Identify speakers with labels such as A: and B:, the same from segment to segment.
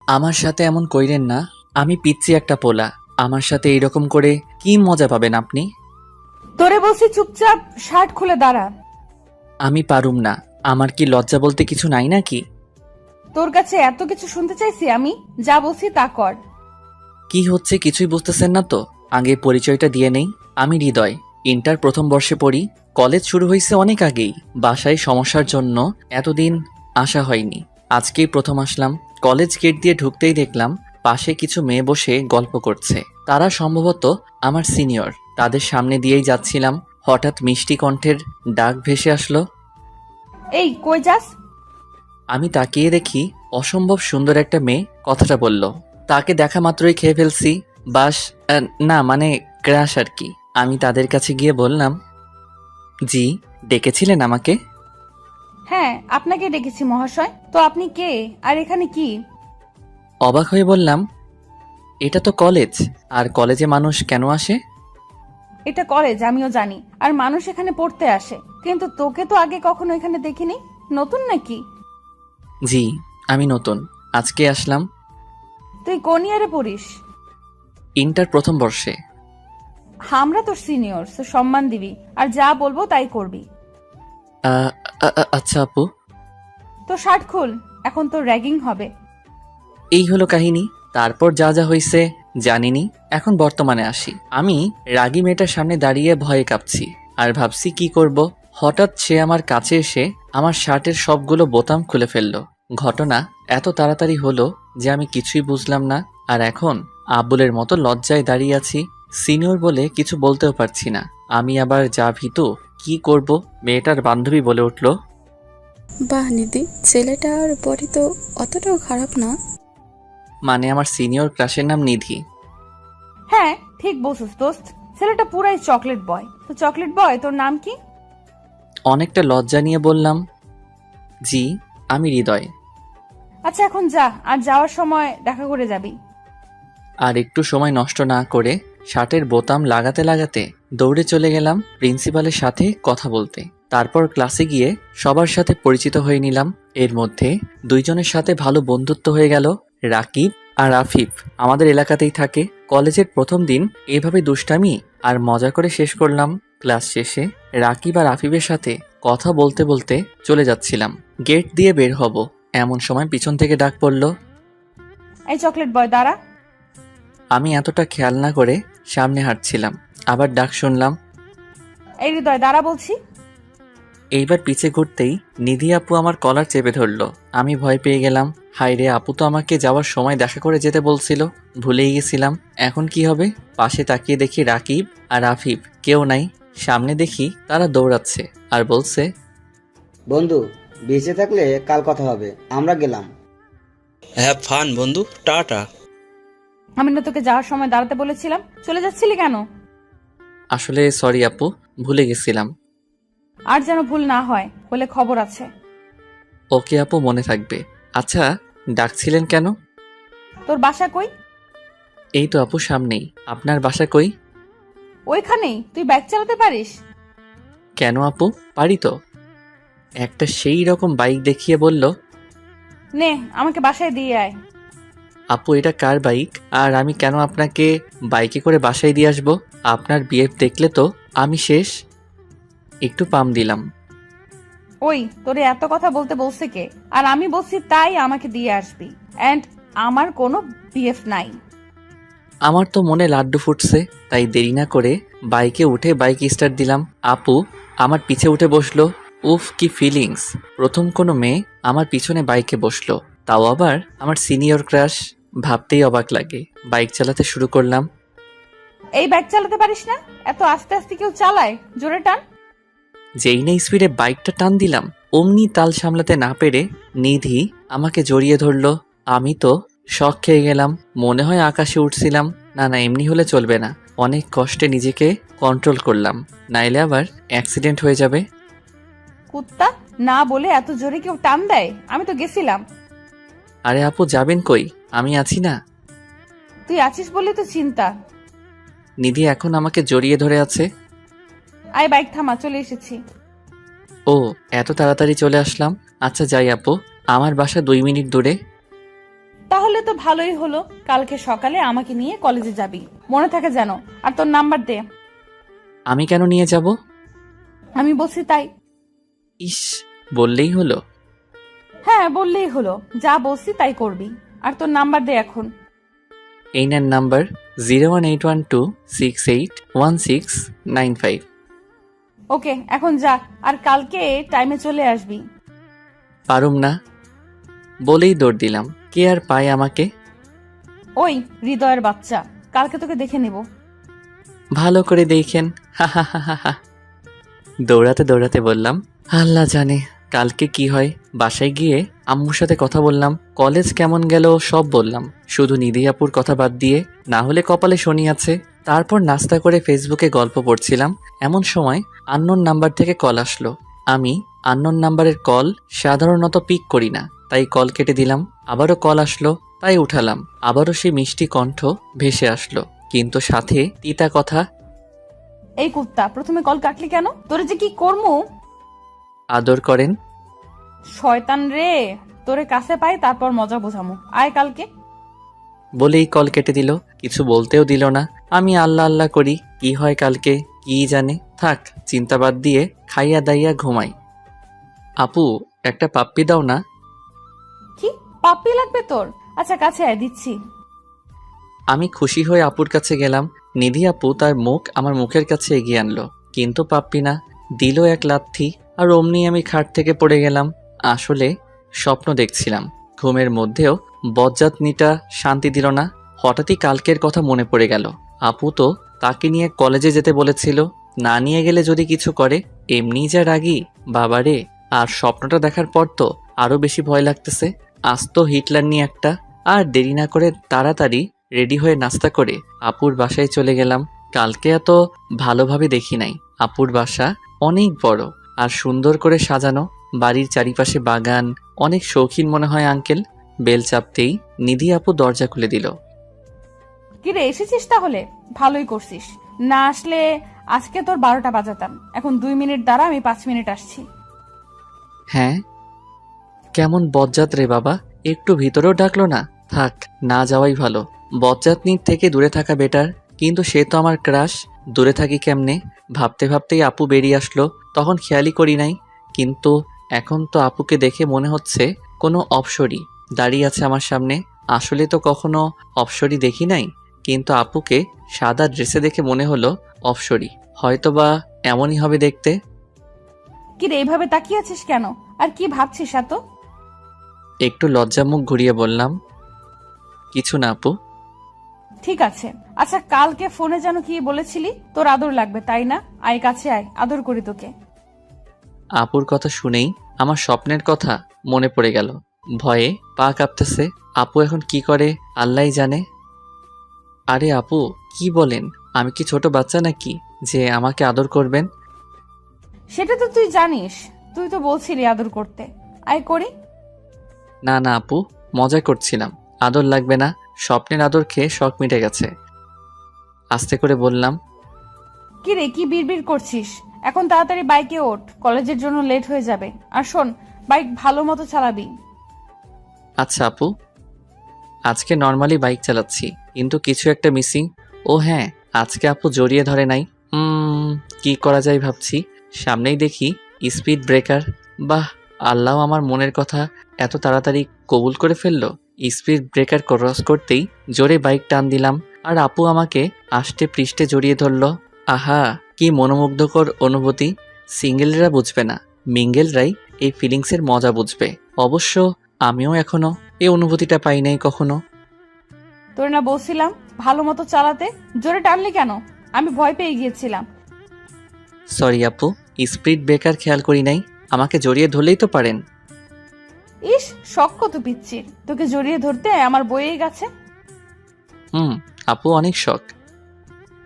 A: আমার সাথে এমন কইরেন না। আমি পিচ্ছি একটা পোলা। আমার সাথে এইরকম করে কি মজা পাবেন আপনি?
B: তোরে বলছি চুপচাপ শার্ট খুলে দাঁড়া।
A: আমি পারুম না। আমার কি লজ্জা বলতে কিছু নাই নাকি?
B: তোর কাছে এত কিছু শুনতে চাইছি আমি? যা বলছি তা কর।
A: কি হচ্ছে কিছুই বুঝতেছেন না তো? আগে পরিচয়টা দিয়ে নেই। আমি হৃদয়। ইন্টার প্রথম বর্ষে পড়ি। কলেজ শুরু হয়েছে অনেক আগেই। বাসায় সমস্যার জন্য এতদিন আসা হয়নি। আজকেই প্রথম আসলাম। কলেজ গেট দিয়ে ঢুকতেই দেখলাম পাশে কিছু মেয়ে বসে গল্প করছে। তারা সম্ভবত আমার সিনিয়র। তাদের সামনে দিয়েই যাচ্ছিলাম, হঠাৎ মিষ্টি কণ্ঠের ডাক ভেসে আসলো।
B: এই কই যাস?
A: আমি তাকিয়ে দেখি অসম্ভব সুন্দর একটা মেয়ে কথাটা বলল। তাকে দেখা মাত্রই খেয়ে ফেলছি। বাস, না মানে ক্রাশ আর কি। আমি তাদের কাছে গিয়ে বললাম, জি, ডেকেছিলেন আমাকে?
B: হ্যাঁ, আপনাকে ডেকেছি মহাশয়। তো আপনি কে আর এখানে কি?
A: অবাক হয়ে বললাম, এটা তো কলেজ। আর কলেজে মানুষ কেন আসে?
B: এটা কলেজ আমিও জানি, আর মানুষ এখানে পড়তে আসে, কিন্তু তোকে তো আগে কখনো এখানে দেখিনি। নতুন নাকি?
A: জি, আমি নতুন। আজকে আসলাম।
B: তুই কোন ইয়ারে পড়িস?
A: ইন্টার প্রথম বর্ষে।
B: আমরা তোর সিনিয়র, তো সম্মান দিবি আর যা বলবো তাই করবি।
A: আ, আচ্ছা আপু।
B: তো শার্ট খুল, এখন তোর র্যাগিং হবে।
A: এই হলো কাহিনী। তারপর যা যা হয়েছে জানিনি। এখন বর্তমানে আসি। আমি রাগী মেয়েটার সামনে দাঁড়িয়ে ভয়ে কাঁপছি আর ভাবছি কি করব। হঠাৎ সে আমার কাছে এসে আমার শার্টের সবগুলো বোতাম খুলে ফেললো। ঘটনা এত তাড়াতাড়ি হলো যে আমি কিছুই বুঝলাম না। আর এখন আব্বুলের মতো লজ্জায় দাঁড়িয়ে আছি। সিনিয়র বলে কিছু বলতেও পারছি না। আমি আবার যা ভীতু, কি করব। মেয়েটার বান্ধবী বলে উঠল,
C: বাহ নিধি, ছেলেটার বডি তো অতটাও খারাপ না।
A: মানে আমার সিনিয়র ক্রাশের নাম নিধি।
B: হ্যাঁ, ঠিক বলছিস দোস্ত। ছেলেটা পুরাই চকলেট বয়। তো চকলেট বয় তোর নাম কি?
A: অনেকটা লজ্জা নিয়ে বললাম, জি, আমি হৃদয়।
B: আচ্ছা এখন যা, আর যাওয়ার সময় দেখা করে যাবি।
A: আর একটু সময় নষ্ট না করে শার্টের বোতাম লাগাতে লাগাতে দৌড়ে চলে গেলাম প্রিন্সিপালের সাথে কথা বলতে। তারপর ক্লাসে গিয়ে সবার সাথে পরিচিত হয়ে নিলাম। এর মধ্যে দুইজনের সাথে ভালো বন্ধুত্ব হয়ে গেল। রাকিব আর আফিফ আমাদের এলাকাতেই থাকে। কলেজের প্রথম দিন এভাবে দুষ্টামি আর মজা করে শেষ করলাম। ক্লাস শেষে রাকিব আর আফিফের সাথে কথা বলতে বলতে চলে যাচ্ছিলাম। গেট দিয়ে বের হব, এমন সময় পিছন থেকে ডাক পড়ল।
B: এই চকলেট বয় দাঁড়া।
A: আমি এতটা খেয়াল না করে সামনে হাঁটছিলাম, আবার ডাক শুনলাম।
B: এই হৃদয় দাঁড়া বলছি।
A: এইবার পিছে ঘুরতেই নিধি আপু আমার কলার চেপে ধরলো। আমি ভয় পেয়ে গেলাম। হায় রে, আপু তো আমাকে যাওয়ার সময় দেখা করে যেতে বলছিল। ভুলেই গেছিলাম। এখন কি হবে? পাশে তাকিয়ে দেখি রাকিব আর আফিফ কেউ নাই। সামনে দেখি তারা দৌড়াচ্ছে আর বলছে,
D: বন্ধু, বেঁচে থাকলে কাল কথা হবে। আমরা গেলাম।
E: হ্যাভ ফান বন্ধু, টাটা।
B: আমি না তোকে যাওয়ার সময় দাঁড়াতে বলেছিলাম? চলে যাচ্ছিলি কেন?
A: আসলে সরি আপু, ভুলে গেছিলাম।
B: আর যেন ভুল না হয়, হলে খবর আছে।
A: ওকে আপু, মনে থাকবে। আচ্ছা, ডাকছিলেন কেন?
B: তোর বাসা কই?
A: এই তো আপু সামনেই। আপনার বাসা কই?
B: ওইখানেই। তুই বাইক চালাতে পারিস?
A: কেন আপু, পারি তো। একটা সেই রকম বাইক দেখিয়ে বলল,
B: নে, আমাকে বাসায় দিয়ে আয়।
A: আপু এটা কার বাইক? আর আমি কেন আপনাকে বাইকে করে বাসায় দিয়ে আসবো? আপনার বিয়ে দেখলে তো আমি শেষ। একটু পাম দিলাম।
B: ওই তোরে এত কথা বলতে বলছে কে? আর আমি বলছি তাই আমাকে দিয়ে আসবি। এন্ড আমার কোনো বিএফ নাই।
A: আমার তো মনে লাড্ডু ফুটছে, তাই দেরি না করে বাইকে উঠে বাইক স্টার্ট দিলাম। আপু আমার পিছে উঠে বসলো। উফ, কি ফিলিংস! প্রথম কোনো মেয়ে আমার পিছনে বাইকে বসলো, তাও আবার আমার সিনিয়র ক্রাশ। ভাবতেই অবাক লাগে। বাইক চালাতে শুরু করলাম।
B: এই বাইক চালাতে পারিস না? এত আস্তে আস্তে কেউ চালায়? জোরে টান।
A: যেই না স্পিডে বাইকটা টান দিলাম, অমনি তাল সামলাতে না পেরে নিধি আমাকে জড়িয়ে ধরলো। আমি তো শক খেয়ে গেলাম। মনে হয় আকাশে উঠছিলাম। না না, এমনি হলে চলবে না। অনেক কষ্টে নিজেকে কন্ট্রোল করলাম, নাইলে আবার অ্যাক্সিডেন্ট হয়ে যাবে।
B: কুত্তা, না বলে এত জোরে কেউ টান দেয়? আমি তো গেছিলাম।
A: আরে আপু, যাবেন কই? আমি আছি না।
B: তুই আছিস বলে তো চিন্তা।
A: নিধি এখন আমাকে জড়িয়ে ধরে আছে।
B: আয় বাইক থামা, চলে এসেছি।
A: ও, এত তাড়াতাড়ি চলে আসলাম। আচ্ছা যাই আপু, আমার বাসা 2 মিনিট দূরে।
B: তাহলে তো ভালোই হলো, কালকে সকালে আমাকে নিয়ে কলেজে যাবি, মনে থাকে যেন। আর তোর নাম্বার দে।
A: আমি কেন নিয়ে যাব?
B: আমি বলছি তাই।
A: ইস, বললেই হলো।
B: হ্যাঁ, বললেই হলো, যা বলছি তাই করবি। আর তোর নাম্বার দে এখন।
A: এই নেন নাম্বার 01812681695।
B: ওকে, এখন যা, আর কালকে টাইমে চলে আসবি।
A: পারুম না বলেই দৌড় দিলাম। কে আর পায় আমাকে?
B: ওই হৃদয়ের বাচ্চা, কালকে তোকে দেখে নেব।
A: ভালো করে দেখেন। হা হা হা হা হা। দৌড়াতে দৌড়াতে বললাম, আল্লাহ জানে কালকে কি হয়। বাসায় গিয়ে আম্মুর সাথে কথা বললাম, কলেজ কেমন গেল সব বললাম, শুধু নিধি আপুর কথা বাদ দিয়ে। না হলে কপালে শনি আছে। তারপর নাস্তা করে ফেসবুকে গল্প পড়ছিলাম, এমন সময় আননোন নাম্বার থেকে কল আসলো। আমি আননোন নাম্বারের কল সাধারণত পিক করি না, তাই কল কেটে দিলাম। আবারও কল আসলো, তাই উঠালাম। আবারও সেই মিষ্টি কণ্ঠ ভেসে আসলো, কিন্তু সাথে তিতা কথা।
B: এই কুত্তা, প্রথমে কল কাটলি কেন? তোরে যে কি করমু।
A: আদর করেন।
B: শয়তান রে, তোরে কাছে পাই তারপর মজা বোঝামু। আয় কালকে।
A: বলেই কল কেটে দিল, কিছু বলতেও দিল না। আমি আল্লাহ আল্লাহ করি, কি হয় কালকে কি জানে। থাক, চিন্তা বাদ দিয়ে খাইয়া দাইয়া ঘুমাই। আপু, একটা পাপ্পি দাও না।
B: কি পাপ্পি লাগবে তোর? আচ্ছা, কাছে আয়, দিচ্ছি।
A: আমি খুশি হয়ে আপুর কাছে গেলাম। নিধি আপু তার মুখ আমার মুখের কাছে এগিয়ে আনলো, কিন্তু পাপ্পি না, দিল এক লাথি। আর অমনি আমি খাট থেকে পড়ে গেলাম। আসলে স্বপ্ন দেখছিলাম। ঘুমের মধ্যেও বজ্জাতনিটা শান্তি দিল না। হঠাৎই কালকের কথা মনে পড়ে গেল। আপু তো তাকে নিয়ে কলেজে যেতে বলেছিল, না নিয়ে গেলে যদি কিছু করে। এমনি যা রাগী বাবারে। আর স্বপ্নটা দেখার পর তো আরো বেশি ভয় লাগতেছে। আস্ত হিটলার নিয়ে একটা। আর দেরি না করে তাড়াতাড়ি রেডি হয়ে নাস্তা করে আপুর বাসায় চলে গেলাম। কালকে এত ভালোভাবে দেখি নাই। আপুর বাসা অনেক বড় আর সুন্দর করে সাজানো। বাড়ির চারিপাশে বাগান। অনেক শৌখিন মনে হয় আঙ্কেল। বেল চাপতেই নিধি আপু দরজা খুলে দিল।
B: কিরে, এসেছিস তাহলে? ভালোই করছিস। না আসলে আজকে তোর 12টা বাজাতাম। এখন 2 মিনিট দাঁড়া, আমি 5 মিনিট আসছি।
A: হ্যাঁ, কেমন বজ্জাত রে বাবা, একটু ভিতরেও ডাকলো না। থাক, না যাওয়াই ভালো। বজ্জাতনির থেকে দূরে থাকা বেটার, কিন্তু সে তো আমার ক্রাশ। দূরে থাকি কেমনে ভাবতে ভাবতেই আপু বেরিয়ে আসলো। তখন খেয়ালই করি নাই, কিন্তু এখন তো আপুকে দেখে মনে হচ্ছে কোনো অপ্সরী দাঁড়িয়ে আছে আমার সামনে। আসলে তো কখনো অপ্সরী দেখি নাই, কিন্তু আপুকে সাদা ড্রেসে দেখে মনে হলো অপ্সরী। হয়তোবা এমনই হবে দেখতে।
B: কিরে, এইভাবে তাকিয়ে আছিস কেন? আর কি ভাবছিস এত?
A: একটু লজ্জা মুখ ঘুরিয়ে বললাম, কিছু না আপু।
B: ঠিক আছে। আচ্ছা, কালকে ফোনে যেন কি বলেছিলি তোর আদর লাগবে, তাই না? আয় কাছে আয়, আদর করি তোকে।
A: আপুর কথা শুনেই আমার স্বপ্নের কথা মনে পড়ে গেল। ভয়ে পা কাঁপতেছে। আপু এখন কি করে আল্লাহই জানে। আরে আপু, কি বলেন? আমি কি ছোট বাচ্চা নাকি যে আমাকে আদর করবেন?
B: সেটা তো তুই জানিস, তুই তো বলছিলি আদর করতে। আয় করি।
A: না না আপু, মজা করছিলাম। আদর লাগবে না, স্বপ্নের আদর খেয়ে শখ মিটে গেছে। আস্তে করে বললাম।
B: কিরে, কি বিড়বিড় করছিস? এখন তাড়াতাড়ি বাইকে ওঠ, কলেজের জন্য লেট হয়ে যাবে। আর শোন, বাইক ভালো মতো চালাবি।
A: আচ্ছা আপু। আজকে নর্মালি বাইক চালাচ্ছি, কিন্তু কিছু একটা মিসিং। ও হ্যাঁ, আজকে আপু জড়িয়ে ধরে নাই। কি করা যায় ভাবছি। সামনেই দেখি স্পিড ব্রেকার। বাহ, আল্লাহ আমার মনের কথা এত তাড়াতাড়ি কবুল করে ফেললো। স্পিড ব্রেকার ক্রস করতেই জোরে বাইক টান দিলাম, আর আপু আমাকে আষ্টে পৃষ্ঠে জড়িয়ে ধরলো। আহা, কি মনোমুগ্ধকর অনুভূতি। সিঙ্গেলরা বুঝবে না, মিঙ্গেলরাই এই ফিলিংসের মজা বুঝবে। অবশ্য আমিও এখনো এই অনুভূতিটা পাই নাই কখনো।
B: তোর না বলছিলাম ভালো মতো চালাতে, জোরে টানলি কেন? আমি ভয় পেয়ে গিয়েছিলাম।
A: সরি আপু, স্পিড ব্রেকার খেয়াল করি নাই। আমাকে জড়িয়ে ধরলেই তো পারেন।
B: ইস, শখ কত পিচ্ছির, তোকে জড়িয়ে ধরতে আমার বইয়ে গেছে।
A: আপু অনেক শখ।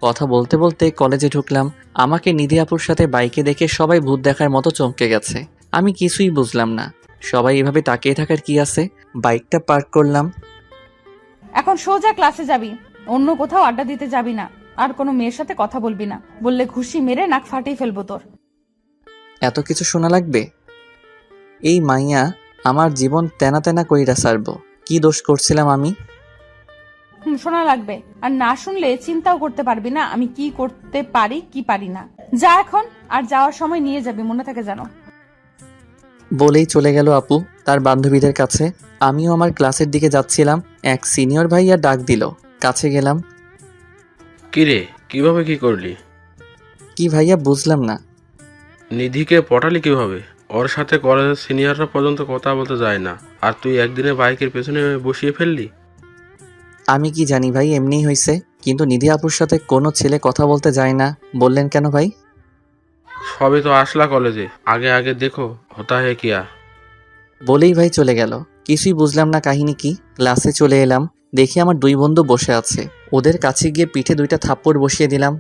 A: কথা বলতে বলতে কলেজে ঢুকলাম। আমাকে নিধি আপুর সাথে বাইকে দেখে সবাই ভূত দেখার মতো চমকে গেছে। আমি কিছুই বুঝলাম না, সবাই এভাবে তাকিয়ে থাকার কি আছে। বাইকটা পার্ক করলাম।
B: এখন সোজা ক্লাসে যাবি, অন্য কোথাও আড্ডা দিতে যাবি না। আর কোনো মেয়ের সাথে কথা বলবি না, বললে ঘুষি মেরে নাক ফাটিয়ে ফেলবো তোর।
A: এত কিছু শোনা লাগবে? এই মাইয়া আমার জীবন তেনা তেনা কইরা সারবো। কি দোষ করছিলাম আমি?
B: শোনা লাগবে। আর না শুনলে চিন্তাও করতে পারবি না আমি কি করতে পারি কি পারি না। যা এখন, আর যাওয়ার সময় নিয়ে যাবি, মনে থাকে জানো।
A: বলেই চলে গেল আপু তার বান্ধবীদের কাছে। আমিও আমার ক্লাসের দিকে যাচ্ছিলাম, এক সিনিয়র ভাইয়া ডাক দিল। কাছে গেলাম।
F: কিরে, কিভাবে কি করলি?
A: কি ভাইয়া, বুঝলাম না।
F: নিধিকে পটালি কিভাবে? ওর সাথে কলেজের সিনিয়ররা পর্যন্ত কথা বলতে যায় না, আর তুই একদিনে বাইকের পেছনে বসিয়ে ফেললি?
A: আমি কি জানি ভাই, এমনিই হয়েছে। কিন্তু নিধি আপুর সাথে কোনো ছেলে কথা বলতে যায় না বললেন কেন ভাই?
F: সবে তো আসলা কলেজে, আগে আগে দেখো হতা হে কিয়া।
A: বলেই ভাই চলে গেল। কিছুই বুঝলাম না কাহিনী কি। ক্লাসে চলে এলাম, দেখি আমার দুই বন্ধু বসে আছে। ওদের কাছে গিয়ে পিঠে 2টা থাপ্পড় বসিয়ে দিলাম।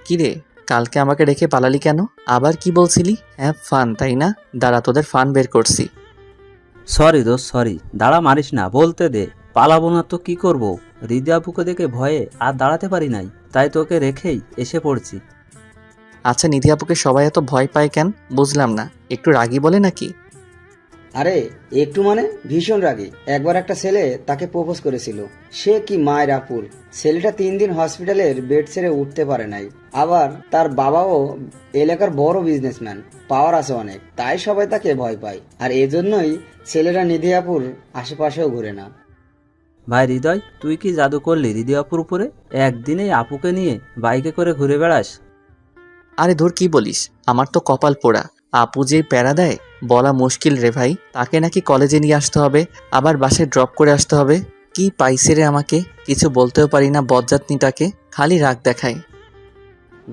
A: কিরে, কালকে আমাকে রেখে পালালি কেন? আবার কি বলছিলি? হ্যাঁ ফান, তাই না? দাঁড়া, তোদের ফান বের করছি।
G: সরি দোস্ত, সরি। দাঁড়া মারিস না, বলতে দে। পালাবো না তো কি করব? হৃদয় আপুকে দেখে ভয়ে আর দাঁড়াতে পারি নাই, তাই তোকে রেখেই এসে পড়ছি।
A: আচ্ছা, নিধি আপুকে সবাই এত ভয় পায় কেন বুঝলাম না। একটু রাগী বলে নাকি?
D: আরে একটু মানে ভীষণ রাগী। একবার একটা ছেলে তাকে প্রপোজ করেছিল। সে কি মায়ের আপুর। ছেলেটা 3 দিন হসপিটালের বেড ছেড়ে উঠতে পারে নাই। আবার তার বাবাও এলাকার বড় বিজনেসম্যান, পাওয়ার আছে অনেক, তাই সবাই তাকে ভয় পায়। আর এজন্যই ছেলেরা নিধি আপুর আশেপাশেও ঘুরে না।
G: ভাই হৃদয়, তুই কি জাদু করলি হৃদয় আপুর উপরে? একদিনেই আপুকে নিয়ে বাইকে করে ঘুরে বেড়াস?
A: আরে ধুর, কি বলিস? আমার তো কপাল পোড়া। আপু যেই প্যারা দেয় বলা মুশকিল রে ভাই। তাকে নাকি কলেজে নিয়ে আসতে হবে, আবার বাসায় ড্রপ করে আসতে হবে। কি পাইছে রে আমাকে, কিছু বলতেও পারি না বজ্জাতনিটাকে, খালি রাগ দেখায়।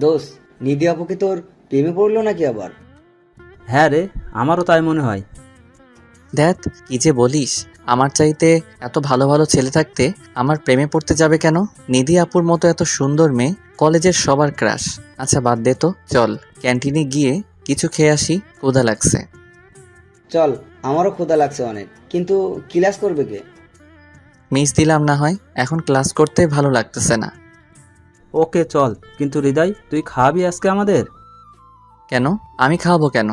D: দোষ, নিধি আপু কি তোর প্রেমে পড়লো নাকি আবার?
G: হ্যাঁ রে, আমারও তাই মনে হয়।
A: দেখ কি যে বলিস, আমার চাইতে এত ভালো ভালো ছেলে থাকতে আমার প্রেমে পড়তে যাবে কেন? নিধি আপুর মতো এত সুন্দর মেয়ে কলেজের সবার ক্রাশ। আচ্ছা বাদ দে তো, চল ক্যান্টিনে গিয়ে কিছু খেয়ে আসি, ক্ষুধা লাগছে।
D: চল, আমারও ক্ষুধা লাগছে অনেক, কিন্তু ক্লাস করবে কে?
A: মিস দিলাম না হয়, এখন ক্লাস করতে ভালো লাগতেছে না।
G: ওকে চল, কিন্তু হৃদয় তুই খাওয়াবি আজকে আমাদের?
A: কেন? আমি খাওয়াবো কেন?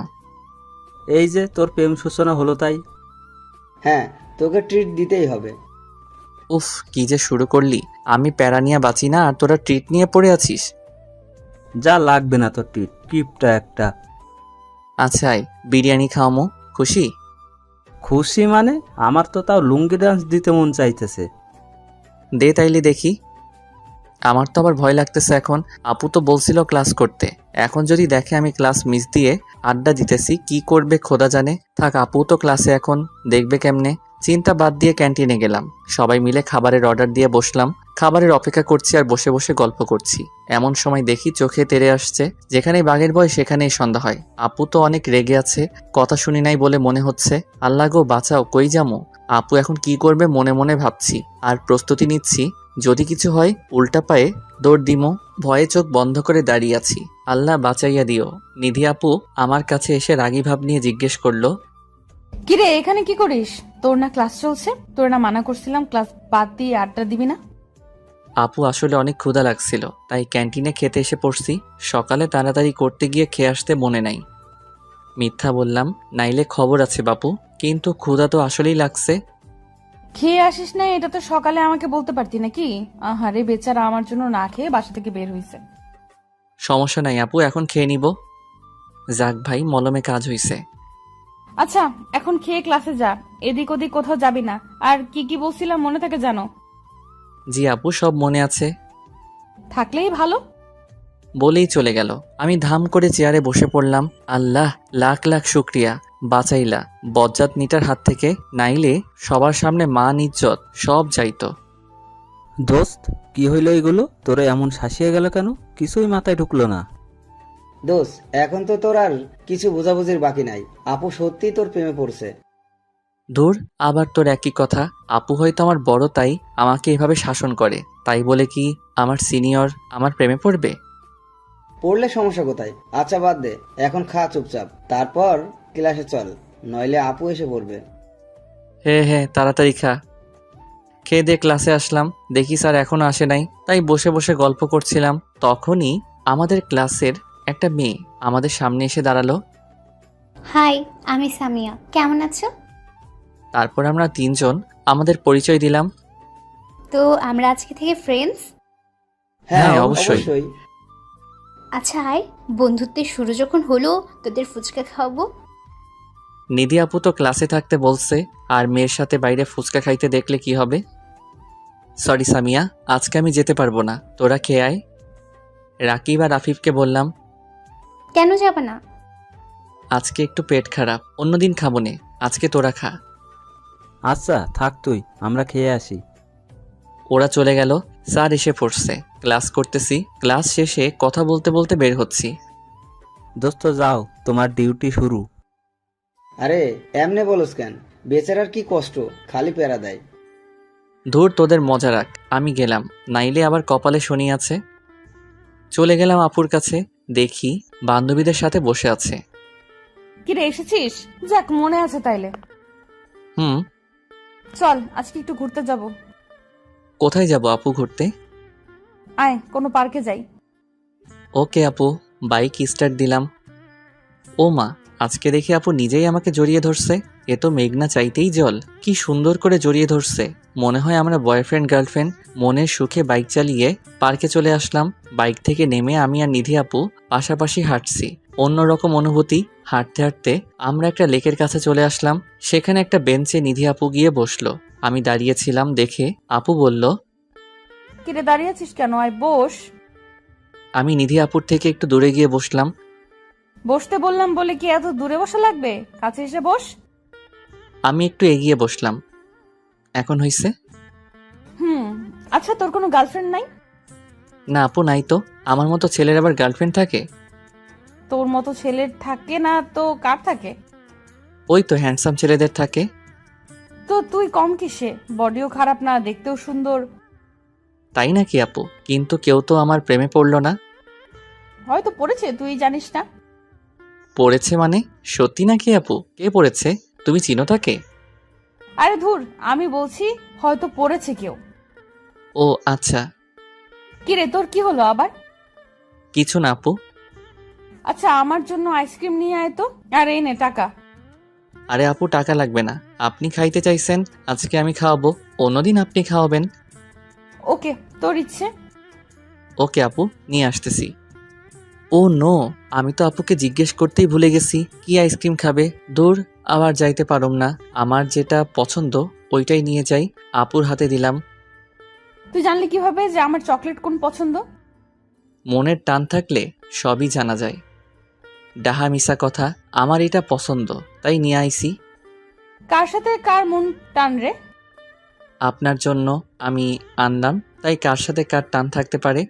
G: এই যে তোর প্রেম সূচনা হলো তাই।
D: হ্যাঁ, তোকে ট্রিট দিতেই হবে।
A: উফ, কি যে শুরু করলি। আমি প্যারা নিয়ে বাঁচি না, আর তোরা ট্রিট নিয়ে পড়ে আছিস।
G: যা লাগবে না তোর টিপ টিপটা একটা।
A: আচ্ছা আয়, বিরিয়ানি খাওয়ামো, খুশি?
G: খুশি মানে? আমার তো তাও লুঙ্গি ডান্স দিতে মন চাইতেছে।
A: দে তাইলে দেখি। আমার তো আবার ভয় লাগতেছে এখন। আপু তো বলছিল ক্লাস করতে, এখন যদি দেখে আমি ক্লাস মিস দিয়ে আড্ডা দিতেছি, কি করবে খোদা জানে। থাক, আপু তো ক্লাসে, এখন দেখবে কেমনে। চিন্তা বাদ দিয়ে ক্যান্টিনে গেলাম। সবাই মিলে খাবারের অর্ডার দিয়ে বসলাম। খাবারের অপেক্ষা করছি আর বসে বসে গল্প করছি। এমন সময় দেখি চোখে তেড়ে আসছে, যেখানেই বাঘের ভয় সেখানেই সন্ধ্যা হয়। আপু তো অনেক রেগে আছে, কথা শুনি নাই বলে মনে হচ্ছে। আল্লাহ গো বাঁচাও, কই যামো? আপু এখন কি করবে মনে মনে ভাবছি, আর প্রস্তুতি নিচ্ছি যদি কিছু হয় উল্টা পায়ে দৌড় দিমো। ভয়ে চোখ বন্ধ করে দাঁড়িয়ে আছি। আল্লাহ বাঁচাইয়া দিও। নিধি আপু আমার কাছে এসে রাগী ভাব নিয়ে জিজ্ঞেস করলো,
B: কিরে এখানে কি করিস? তোর না ক্লাস চলছে? তোর না মানা করছিলাম ক্লাস বাদ দিয়ে আড্ডা দিবি না?
A: আপু আসলে অনেক ক্ষুধা লাগছিল, তাই ক্যান্টিনে খেতে এসে পড়ছি। সকালে তাড়াতাড়ি করতে গিয়ে খেয়ে আসতে মনে নাই। মিথ্যা বললাম, নাইলে খবর আছে বাপু, কিন্তু ক্ষুধা তো আসলেই লাগছে।
B: খেয়ে আসিস না এটা তো সকালে আমাকে বলতে পারতি নাকি? আহারে বেচারা আমার জন্য না খেয়ে বাসা থেকে বের হইছে।
A: সমস্যা নাই আপু, এখন খেয়ে নিব। যাক ভাই, মলমে কাজ হইছে।
B: আচ্ছা এখন খেয়ে ক্লাসে যা, এদিক ওদিক কোথাও যাবি না। আর কি কি বলছিলাম মনে থাকে জানো?
A: জি আপু, সব মনে আছে।
B: থাকলেই ভালো।
A: বলেই চলে গেল। আমি ধাম করে চেয়ারে বসে পড়লাম। আল্লাহ লাখ লাখ শুক্রিয়া, বাঁচাইলা বজ্জাত নিটার হাত থেকে, নাইলে সবার সামনে মান ইজ্জত সব যাইতো।
G: দোস্ত, কি হইলো এগুলো? তোরা এমন শাসিয়ে গেল কেন? কিছুই মাথায় ঢুকলো না।
D: দোষ, এখন তো তোর আর কিছু বোঝাবুঝির বাকি নাই। আপু সত্যিই তোর প্রেমে পড়ছে।
A: দূর, আবার তোর একই কথা। আপু হয়তো আমার বড়, তাই আমাকে এভাবে শাসন করে। তাই বলে কি আমার সিনিয়র আমার প্রেমে পড়বে?
D: পড়লে সমস্যা কোথায়? আচ্ছা বাদ দে, এখন খা চুপচাপ, তারপর ক্লাসে চল, নইলে আপু এসে পড়বে।
A: হ্যাঁ হ্যাঁ, তাড়াতাড়ি খা। খেয়ে দিয়ে ক্লাসে আসলাম, দেখি স্যার এখনো আসে নাই। তাই বসে বসে গল্প করছিলাম। তখনই আমাদের ক্লাসের একটা মেয়ে আমাদের সামনে এসে দাঁড়ালো।
H: হাই, আমি সামিয়া। কেমন আছো?
A: তারপর আমরা 3জন আমাদের পরিচয় দিলাম।
H: তো আমরা আজকে থেকে ফ্রেন্ডস।
A: হ্যাঁ, অবশ্যই।
H: আচ্ছা আয়, বন্ধুত্বের শুরু যখন হলো তোদের ফুচকা খাওয়াবো।
A: নিধি আপু তো ক্লাসে থাকতে বলছে, আর মেয়ের সাথে বাইরে ফুচকা খাইতে দেখলে কি হবে? সরি সামিয়া, আজকে আমি যেতে পারবো না, তোরা খেয়ে আয়। রাকিব আর আফিফকে বললাম,
H: কেন যাবে না?
A: আজকে একটু পেট খারাপ, অন্যদিন খাবো নে, আজকে তোরা খা।
G: আচ্ছা থাক তুই, আমরা খেয়ে আসি।
A: ওরা চলে গেল। স্যার এসে পড়ছে, ক্লাস করতেছি। ক্লাস শেষে কথা বলতে বলতে বের হচ্ছি।
G: দোস্ত যাও, তোমার ডিউটি শুরু।
D: আরে এমনে বলস কেন? বেচারার কি কষ্ট, খালি প্যারা দেয়।
A: ধুর, তোদের মজা রাখ, আমি গেলাম, নাইলে আবার কপালে শনি আছে। চলে গেলাম আপুর কাছে, দেখি বান্ধবীদের সাথে বসে আছে।
B: কিরে এসেছিস? যাক, মনে আছে তাইলে।
A: হুম।
B: চল আজকে একটু ঘুরতে যাব।
A: কোথায় যাব আপু ঘুরতে?
B: আয় কোনো পার্কে যাই।
A: ওকে আপু, বাইক স্টার্ট দিলাম। ও মা, আজকে দেখি আপু নিজেই আমাকে জড়িয়ে ধরছে। এ তো মেঘনা চাইতেই জল, কি সুন্দর করে জড়িয়ে ধরছে, মনে হয় আমরা বয়ফ্রেন্ড গার্লফ্রেন্ড। মনের সুখে বাইক চালিয়ে পার্কে চলে আসলাম। বাইক থেকে নেমে আমি আর নিধি আপু পাশাপাশি হাঁটছি, অন্যরকম অনুভূতি। হাঁটতে হাঁটতে আমরা একটা লেকের কাছে চলে আসলাম। সেখানে একটা বেঞ্চে নিধি আপু গিয়ে বসলো। আমি দাঁড়িয়েছিলাম দেখে আপু বলল,
B: কিরে দাঁড়িয়ে আছিস কেন? আয় বস।
A: আমি নিধি আপুর থেকে একটু দূরে গিয়ে বসলাম।
B: বসতে বললাম বলে কি এত দূরে বসা লাগবে? কাছে এসে বস।
A: আমি একটু এগিয়ে বসলাম। এখন হইছে?
B: আচ্ছা, তোর কোনো গার্লফ্রেন্ড নাই?
A: না আপু, নাই তো। আমার মতো ছেলের আবার গার্লফ্রেন্ড থাকে?
B: তোর মতো ছেলের থাকে না তো কার থাকে?
A: ওই তো হ্যান্ডসাম ছেলেদের থাকে।
B: তো তুই কম কিসে? বডিও খারাপ না, দেখতেও সুন্দর।
A: তাই নাকি আপু? কিন্তু কেউ তো আমার প্রেমে পড়লো না।
B: হয়তো পড়েছে, তুই জানিস না।
A: পড়েছে মানে? সত্যি নাকি আপু? কে পড়েছে? তুমি চিনো তাকে?
B: আরে ধুর, আমি বলছি হয়তো পড়েছে কেউ।
A: ও আচ্ছা।
B: কিরে তোর কি হলো আবার?
A: কিছু না আপু।
B: আচ্ছা, আমার জন্য আইসক্রিম নিয়ে আয় তো। আর এই নে টাকা।
A: আরে আপু, টাকা লাগবে না, আপনি খাইতে চাইছেন, আজকে আমি খাওয়াবো, অন্যদিন আপনি খাওয়াবেন।
B: ওকে, তোর ইচ্ছে।
A: ওকে আপু, নিয়ে আসতেছি। ও নো, আমি তো আপুকে জিজ্ঞেস করতেই ভুলে গেছি কি আইসক্রিম খাবে। দূর, আবার যাইতে পারুম না। আমার যেটা পছন্দ ওইটাই নিয়ে যাই। আপুর হাতে দিলাম।
B: তুই জানলি কিভাবে যে আমার চকলেট কোন পছন্দ?
A: মনের টান থাকলে সবই জানা যায়। ডাহা মিশা কথা, আমার এটা পছন্দ তাই নিয়ে আইছি।
B: কার সাথে কার মন টান রে?
A: আপনার জন্য আমি আনলাম, তাই কার সাথে কার টান থাকতে পারে।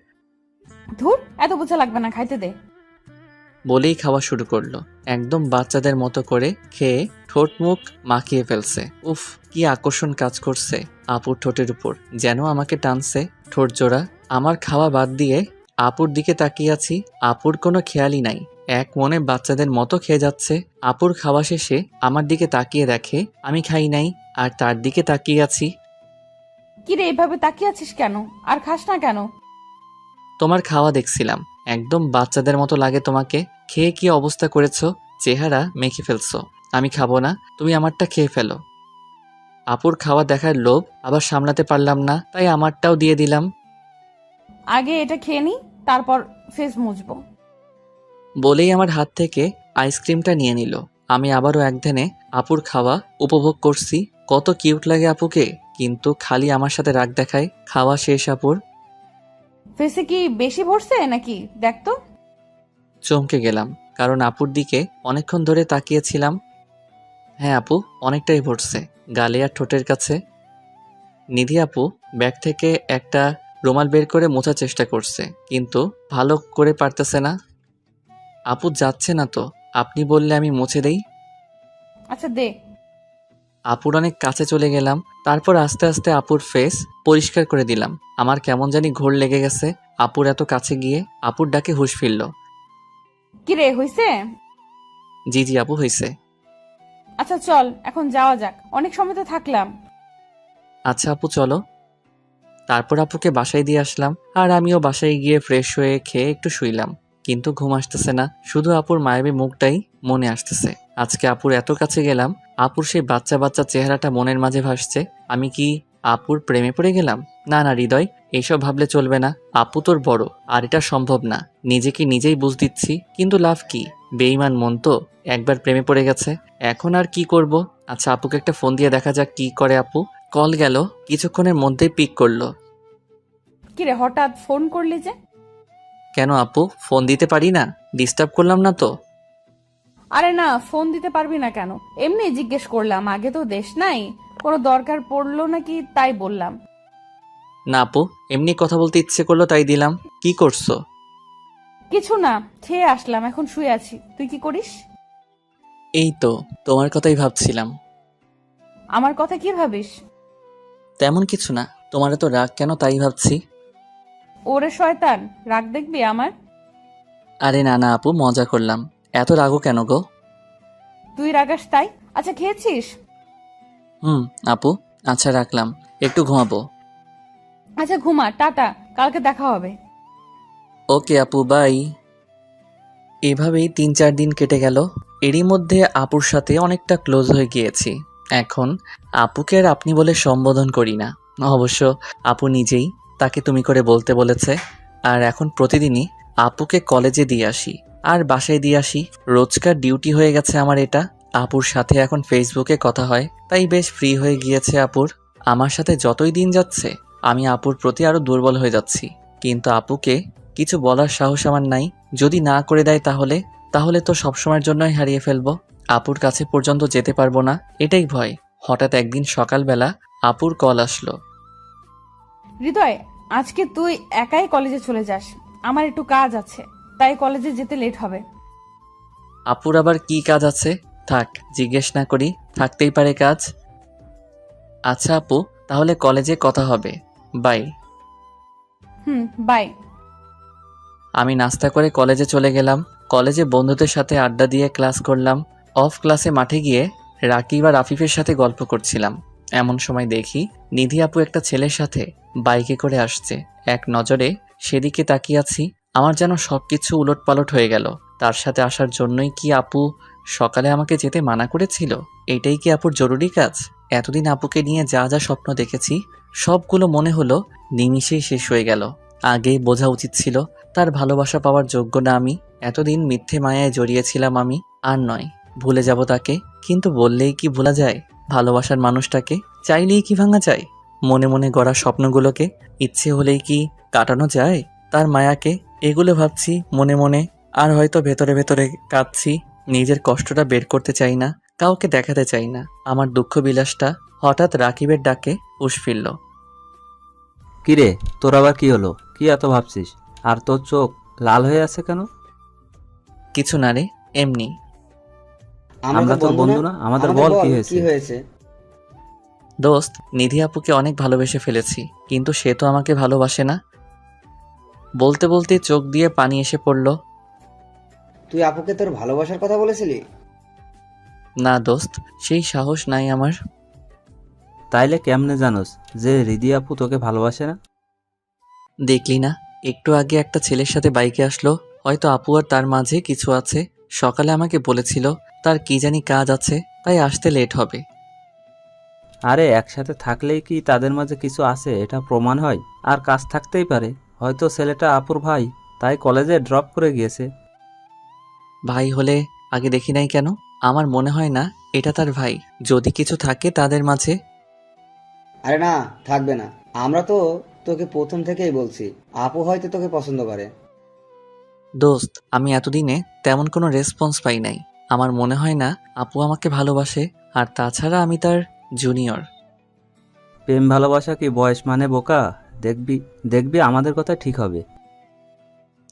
B: ধুর, এত বোঝা লাগবে না, খাইতে দে।
A: বলেই খাওয়া শুরু করলো, একদম বাচ্চাদের মতো করে খেয়ে ঠোঁট মুখ মাখিয়ে ফেলছে। উফ, কি আকর্ষণ কাজ করছে আপুর ঠোঁটের উপর, যেন আমাকে টানছে ঠোঁট জোড়া। আমার খাওয়া বাদ দিয়ে আপুর দিকে তাকিয়ে আছি। আপুর কোনো খেয়ালই নাই, এক মনে বাচ্চাদের মতো খেয়ে যাচ্ছে। আপুর খাওয়া শেষে আমার দিকে তাকিয়ে দেখে আমি খাই নাই, আর তার দিকে তাকিয়ে আছি।
B: কিরে এভাবে তাকিয়ে আছিস কেন? আর খাস না কেন?
A: তোমার খাওয়া দেখছিলাম, একদম বাচ্চাদের মতো লাগে তোমাকে। খেয়ে কি অবস্থা করেছো, চেহারা মেখে ফেলছো। আমি খাবো না, তুমি আমারটা খেয়ে ফেলো। আপুর খাওয়া দেখার লোভ আবার সামলাতে পারলাম না, তাই আমারটাও দিয়ে দিলাম।
B: আগে এটা খেয়ে নি, তারপর ফেস মুছবো।
A: বলেই আমার হাত থেকে আইসক্রিমটা নিয়ে নিল। আমি আবারও একধানে আপুর খাওয়া উপভোগ করছি। কত কিউট লাগে আপুকে, কিন্তু খালি আমার সাথে রাগ দেখায়। খাওয়া শেষ আপুর।
B: ফেসে কি বেশি ভরছে নাকি দেখ তো।
A: চমকে গেলাম, কারণ আপুর দিকে অনেকক্ষণ ধরে তাকিয়েছিলাম। হ্যাঁ আপু, অনেকটাই ভরছে, গালে আর ঠোঁটের কাছে। নিধি আপু ব্যাগ থেকে একটা রুমাল বের করে মোছার চেষ্টা করছে, কিন্তু ভালো করে পারতেছে না। আপু যাচ্ছে না তো, আপনি বললে আমি মুছে দেই।
B: আচ্ছা দে।
A: আপুর অনেক কাছে চলে গেলাম, তারপর আস্তে আস্তে আপুর ফেস পরিষ্কার করে দিলাম। আমার কেমন জানি ঘোর লেগে গেছে আপুর এত কাছে গিয়ে। আপুর ডাকে হুঁশ ফিরল।
B: কিরে হইছে?
A: জি জি আপু, হয়েছে।
B: আচ্ছা চল এখন যাওয়া যাক, অনেক সময় তো থাকলাম।
A: আচ্ছা আপু চলো। তারপর আপুকে বাসায় দিয়ে আসলাম, আর আমিও বাসায় গিয়ে ফ্রেশ হয়ে খেয়ে একটু শুইলাম। কিন্তু ঘুম আসতেছে না, শুধু আপুর মায়াবী মুখটাই মনে আসতেছে। আজকে আপুর এত কাছে গেলাম, আপুর সেই বাচ্চা বাচ্চা চেহারাটা মনের মাঝে ভাসছে। আমি কি আপুর প্রেমে পড়ে গেলাম? না না হৃদয়, এইসব ভাবলে চলবে না। আপু তোর বড়, আর এটা সম্ভব না। নিজেকে নিজেই বুঝ দিচ্ছি, কিন্তু লাভ কি? বেঈমান মন তো, একবার প্রেমে পড়ে গেছে। এখন আর কি করব? আচ্ছা, আপুকে একটা ফোন দিয়ে দেখা যাক কি করে আপু। কল গেল, কিছুক্ষণের মধ্যেই পিক করলো।
B: কিরে হঠাৎ ফোন করলি যে?
A: কেন আপু, ফোন দিতে পারি না? ডিস্টার্ব করলাম না তো?
B: আরে না, ফোন দিতে পারবি না কেন? এমনি জিজ্ঞেস করলাম, আগে তো দেশ নাই, কোনো দরকার পড়লো নাকি তাই বললাম।
A: না আপু, এমনি কথা বলতে ইচ্ছে করলো তাই দিলাম। কি করছো?
B: কিছু না, খেয়ে আসলাম, এখন শুয়ে আছি। তুই কি করিস?
A: এই তো তোমার কথাই ভাবছিলাম।
B: আমার কথা কি ভাবিস?
A: তেমন কিছু না, তোমার তো রাগ কেন তাই ভাবছি।
B: ওরে শয়তান, রাগ দেখবি আমার?
A: আরে না না আপু, মজা করলাম। এত রাগও কেন গো?
B: তুই রাগাস তাই? আচ্ছা, খেয়েছিস?
A: আপু, আচ্ছা রাখলাম, একটু ঘুমাবো।
B: আচ্ছা ঘুমা, টাটা, কালকে দেখা হবে।
A: ওকে আপু, বাই। এভাবেই 3-4 দিন কেটে গেল। এরই মধ্যে আপুর সাথে অনেকটা ক্লোজ হয়ে গিয়েছি। এখন আপুকে আর আপনি বলে সম্বোধন করি না। অবশ্য আপু নিজেই তাকে তুমি করে বলতে বলেছে। আর এখন প্রতিদিনই আপুকে কলেজে দিয়ে আসি আর বাসায় দিয়ে আসি। রোজকার ডিউটি হয়ে গেছে আমার এটা। আপুর সাথে এখন ফেসবুকে কথা হয়, তাই বেশ ফ্রি হয়ে গিয়েছে আপুর। আমার সাথে যতই দিন যাচ্ছে আমি আপুর প্রতি আরো দুর্বল হয়ে যাচ্ছি। কিন্তু আপুকে কিছু বলার সাহস আমার নাই। যদি না করে দেয় তাহলে তো সবসময়ের জন্যই হারিয়ে ফেলবো। আপুর কাছে পর্যন্ত যেতে পারবো না, এটাই ভয়। হঠাৎ একদিন সকালবেলা আপুর কল আসলো।
B: হৃদয়, আজকে তুই একাই কলেজে চলে যাস, আমার একটু কাজ আছে, তাই কলেজে যেতে লেট হবে।
A: আপুর আবার কি কাজ আছে? থাক, জিজ্ঞেস না করি, থাকতেই পারে কাজ। আচ্ছা আপু, তাহলে কলেজে কথা হবে। বাই।
B: বাই।
A: আমি নাস্তা করে কলেজে চলে গেলাম। কলেজে বন্ধুদের সাথে আড্ডা দিয়ে ক্লাস করলাম। অফ ক্লাসে মাঠে গিয়ে রাকিব আর আফিফের সাথে গল্প করছিলাম। এমন সময় দেখি নিধি আপু একটা ছেলের সাথে বাইকে করে আসছে। এক নজরে সেদিকে তাকিয়ে আছি, আমার যেন সবকিছু উলটপালট হয়ে গেল। তার সাথে আসার জন্যই কি আপু সকালে আমাকে যেতে মানা করেছিল? এটাই কি আপুর জরুরি কাজ? এতদিন আপুকে নিয়ে যা যা স্বপ্ন দেখেছি সবগুলো মনে হলো নিমিষেই শেষ হয়ে গেল। আগেই বোঝা উচিত ছিল তার ভালোবাসা পাওয়ার যোগ্য না আমি। এতদিন মিথ্যে মায়ায় জড়িয়েছিলাম আমি। আর নয়, ভুলে যাব তাকে। কিন্তু বললেই কি ভোলা যায় ভালোবাসার মানুষটাকে? চাইলেই কি ভাঙা যায় মনে মনে গড়া স্বপ্নগুলোকে? ইচ্ছে হলেই কি কাটানো যায় তার মায়াকে? এগুলো ভাবছি মনে মনে, আর হয়তো ভেতরে ভেতরে কাঁদছি। নিজের কষ্টটা বের করতে চাই না, কাউকে দেখাতে চাই না আমার দুঃখ বিলাসটা। হঠাৎ রাকিবের ডাকে হুঁশ ফিরল।
G: কিরে, তোর আবার কি হলো? কি এত ভাবছিস? আর তোর চোখ লাল হয়ে আছে কেন?
A: কিছু না রে, এমনি।
G: আমরা তো বন্ধু না? আমাদের বল কি হয়েছে?
A: দোস্ত, নিধি আপুকে অনেক ভালোবেসে ফেলেছি, কিন্তু সে তো আমাকে ভালোবাসে না। বলতে বলতে চোখ দিয়ে পানি এসে পড়ল।
D: তুই আপুকে তোর ভালোবাসার কথা বলেছিলি?
A: না দোস্ত, সেই সাহস নাই আমার।
G: তাইলে কেমনে জানোস যে রিদি আপু তোকে ভালোবাসে না?
A: দেখলি না, একটু আগে একটা ছেলের সাথে বাইকে আসলো। হয়তো আপু আর তার মাঝে কিছু আছে। সকালে আমাকে বলেছিল তার কি জানি কাজ আছে, তাই আসতে লেট হবে।
G: আরে একসাথে থাকলেই কি তাদের মাঝে কিছু আছে এটা প্রমাণ হয়? আর কাজ থাকতেই পারে। হয়তো ছেলেটা আপুর ভাই, তাই কলেজে ড্রপ করে গিয়েছে।
A: ভাই হলে আগে দেখি নাই কেন? আমার মনে হয় না এটা তার ভাই। যদি কিছু থাকে তাদের মাঝে।
D: আরে না, থাকবে না। আমরা তো তোকে প্রথম থেকেই বলছি, আপু হয়তো তোকে পছন্দ করে।
A: দোস্ত, আমি এতদিনে তেমন কোনো রেসপন্স পাই নাই। আমার মনে হয় না আপু আমাকে ভালোবাসে। আর তাছাড়া আমি তার জুনিয়র।
G: প্রেম ভালোবাসা কি বয়স মানে বোকা? দেখবি দেখবি আমাদের কথা ঠিক হবে।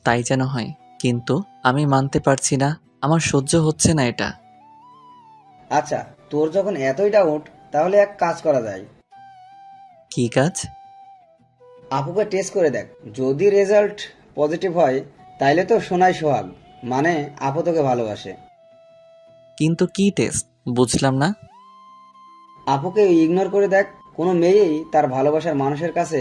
A: তাই যেন হয়, কিন্তু আমি মানতে পারছি না। আমার সহ্য হচ্ছে না এটা।
D: আচ্ছা, তোর যখন এতই ডাউট, তাহলে এক কাজ করা যায়।
A: কি কাজ?
D: আপুকে টেস্ট করে দেখ। যদি রেজাল্ট পজিটিভ হয়, তাইলে তো সোনাই সোহাগ, মানে আপু তোকে ভালোবাসে।
A: কিন্তু কি টেস্ট বুঝলাম না।
D: আপুকে ইগনোর করে দেখ। কোনো মেয়েই তার ভালোবাসার মানুষের কাছে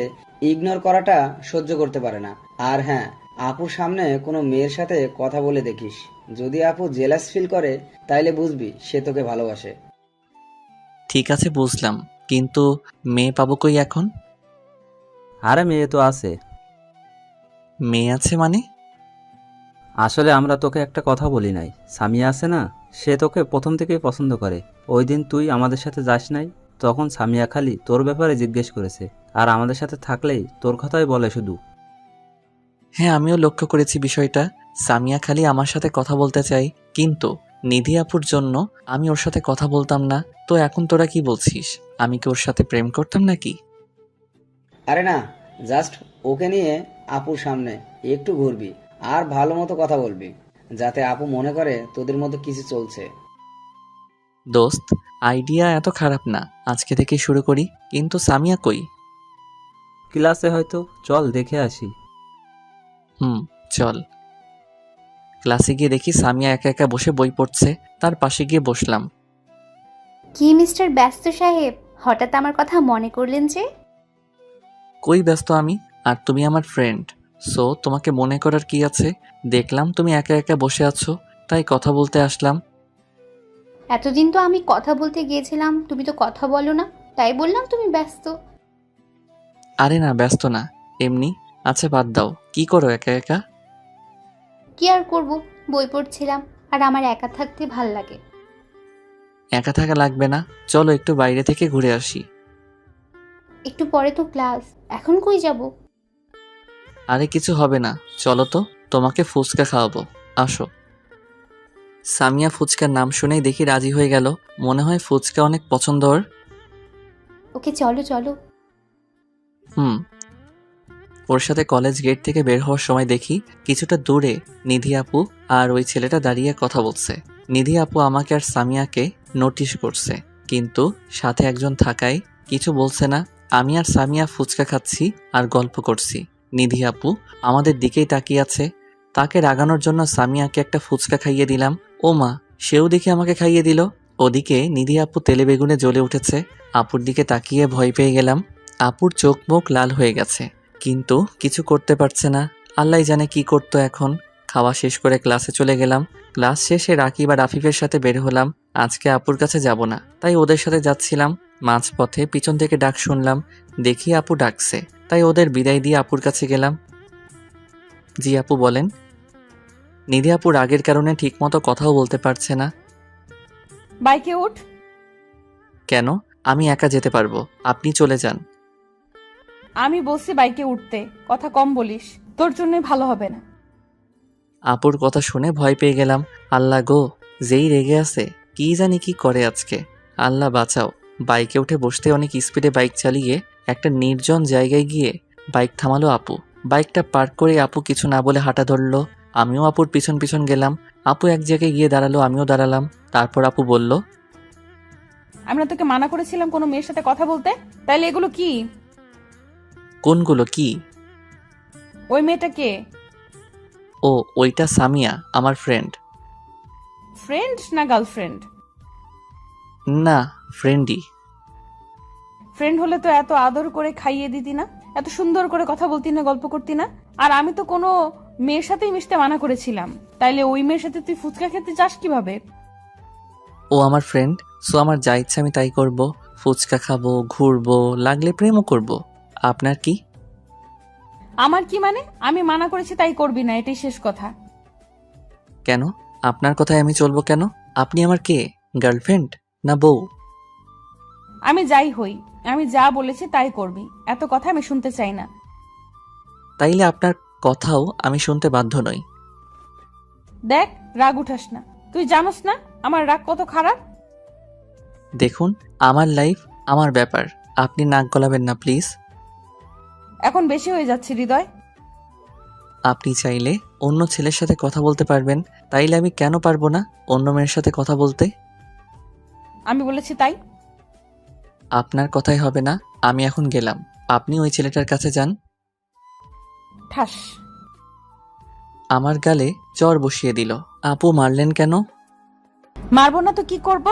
D: ইগনোর করাটা সহ্য করতে পারে না। আর হ্যাঁ, আপুর সামনে কোনো মেয়ের সাথে কথা বলে দেখিস। যদি আপু জেলাস ফিল করে, তাইলে বুঝবি সে তোকে ভালোবাসে।
A: ঠিক আছে, বুঝলাম। কিন্তু মেয়ে পাবো কই এখন?
G: আরে মেয়ে তো আছে।
A: মেয়ে আছে মানে?
G: আসলে আমরা তোকে একটা কথা বলি নাই, সামিয়া আছে না, সে তোকে প্রথম থেকেই পছন্দ করে। ওই দিন তুই আমাদের সাথে যাস নাই, তখন সামিয়া খালি তোর ব্যাপারে জিজ্ঞেস করেছে, আর আমাদের সাথে থাকলেই তোর কথাই বলে শুধু।
A: হ্যাঁ, আমিও লক্ষ্য করেছি বিষয়টা। সামিয়া খালি আমার সাথে কথা বলতে চাই, কিন্তু নিধি আপুর জন্য আমি ওর সাথে কথা বলতাম না। তো এখন তোরা কি বলছিস, আমি কি ওর সাথে প্রেম করতাম নাকি?
D: আরে না, জাস্ট ওকে নিয়ে আপুর সামনে একটু ঘুরবি আর ভালো মতো কথা বলবি, যাতে আপু মনে করে তোদের মধ্যে কিছু চলছে।
A: দোস্ত, আইডিয়া এত খারাপ না, আজকে থেকে শুরু করি। কিন্তু সামিয়া কই?
G: ক্লাসে হয়তো, চল দেখে আসি।
A: চল। ক্লাসে গিয়ে দেখি সামিয়া একা একা বসে বই পড়ছে। তার পাশে গিয়ে বসলাম।
H: কি মিস্টার ব্যস্ত সাহেব, হঠাৎ আমার কথা মনে করলেন যে?
A: কই ব্যস্ত আমি, আর তুমি আমার ফ্রেন্ড, সো তোমাকে মনে করার কি আছে? দেখলাম তুমি একা একা বসে আছো, তাই কথা বলতে আসলাম।
H: এতদিন তো আমি কথা বলতে গিয়েছিলাম, তুমি তো কথা বলো না, তাই বললাম তুমি ব্যস্ত।
A: আরে না, ব্যস্ত না, এমনি। আচ্ছা বাদ দাও, কি করো একা একা?
H: কি আর করব, বই পড়ছিলাম, আর আমার একা থাকতে ভাল লাগে।
A: একা থাকা লাগবে না, চলো একটু বাইরে থেকে ঘুরে আসি।
H: একটু পরে তো ক্লাস, এখন কই যাব?
A: আরে কিছু হবে না, চলো তো, তোমাকে ফুচকা খাওয়াবো, আসো। সামিয়া ফুচকার নাম শুনেই দেখি রাজি হয়ে গেল। মনে হয় ফুচকা অনেক পছন্দ ওর।
H: ওকে চলো চলো।
A: ওর সাথে কলেজ গেট থেকে বের হওয়ার সময় দেখি কিছুটা দূরে নিধি আপু আর ওই ছেলেটা দাঁড়িয়ে কথা বলছে। নিধি আপু আমাকে আর সামিয়াকে নোটিশ করছে, কিন্তু সাথে একজন থাকায় কিছু বলছে না। আমি আর সামিয়া ফুচকা খাচ্ছি আর গল্প করছি। নিধি আপু আমাদের দিকেই তাকিয়ে আছে। তাকে রাগানোর জন্য সামিয়াকে একটা ফুচকা খাইয়ে দিলাম। ও মা, সেও দেখে আমাকে খাইয়ে দিল। ওদিকে নিধি আপু তেলে বেগুনে জ্বলে উঠেছে। আপুর দিকে তাকিয়ে ভয় পেয়ে গেলাম। আপুর চোখ মুখ লাল হয়ে গেছে, কিন্তু কিছু করতে পারছে না। আল্লাহ জানে কি করতো এখন। খাওয়া শেষ করে ক্লাসে চলে গেলাম। ক্লাস শেষে রাকিব আর আফিফের সাথে বের হলাম। আজকে আপুর কাছে যাব না, তাই ওদের সাথে যাচ্ছিলাম। মাঝপথে পিছন থেকে ডাক শুনলাম, দেখি আপু ডাকছে, তাই ওদের বিদায় দিয়ে আপুর কাছে গেলাম। জি আপু বলেন। নিধি আপু রাগের কারণে ঠিকমতো কথাও বলতে পারছে না।
B: বাইকে উঠ।
A: কেন? আমি একা যেতে পারবো, আপনি চলে যান।
B: আমি বলছি বাইকে উঠতে, কথা কম বলিস, তোর জন্যই ভালো হবে না।
A: আপুর কথা শুনে ভয় পেয়ে গেলাম। আল্লাহ গো, যেই রেগে আছে, কি জানি কি করে আজকে। আল্লাহ বাঁচাও। বাইকে উঠে বসতে অনেক স্পিডে বাইক চালিয়ে একটা নির্জন জায়গায় গিয়ে বাইক থামালো আপু। বাইকটা পার্ক করে আপু কিছু না বলে হাঁটা ধরলো। আমিও আপুর পিছন পিছন গেলাম। আপু এক জায়গায় গিয়ে দাঁড়ালো, আমিও দাঁড়ালাম। তারপর আপু বলল,
B: আমরা তোকে মানা করেছিলাম কোনো মেয়ের সাথে কথা বলতে, তাইলে এগুলো কি?
A: কোনগুলো কি?
B: ওই মেয়েটা কে?
A: ও, ওইটা সামিয়া, আমার ফ্রেন্ড।
B: ফ্রেন্ড না গার্লফ্রেন্ড?
A: না, ফ্রেন্ডই।
B: ফ্রেন্ড হলে তো এত আদর করে খাইয়ে দিতি না, এত সুন্দর করে কথা বলতি না, গল্প করতি না। আর আমি তো কোনো মেয়ের সাথেই মিশতে মানা করেছিলাম, তাইলে ওই মেয়ের সাথে তুই ফুচকা খেতে যাস কিভাবে?
A: ও আমার ফ্রেন্ড, সো আমার যা ইচ্ছা আমি তাই করব। ফুচকা খাবো, ঘুরবো, লাগলে প্রেমও করব। আপনার কি?
B: আমার কি মানে? আমি মানা করেছি তাই করবি না, এটাই শেষ কথা।
A: কেন? আপনার কথায় আমি চলবো কেন? আপনি আমার কে? গার্লফ্রেন্ড না বউ?
B: আমি যাই হই, আমি যা বলেছি তাই করবি, এত কথা আমি শুনতে চাই না।
A: তাইলে আপনার কথাও আমি শুনতে বাধ্য নই।
B: দেখ, রাগ উঠাস না, তুই জানোস না আমার রাগ কত খারাপ।
A: দেখুন, আমার লাইফ, আমার ব্যাপার, আপনি নাক গলাবেন না প্লিজ।
B: এখন বেশি হয়ে যাচ্ছে হৃদয়।
A: আপনি চাইলে অন্য ছেলের সাথে কথা বলতে পারবেন, তাইলে আমি কেন পারবো না অন্য মেয়ের সাথে কথা বলতে?
B: আমি বলেছি তাই।
A: আপনার কথাই হবে না, আমি এখন গেলাম। আপনি ওই ছেলেটার কাছে যান।
B: ঠাস।
A: আমার গালে চর বসিয়ে দিল। আপু মারলেন কেন?
B: মারবো না তো কি করব?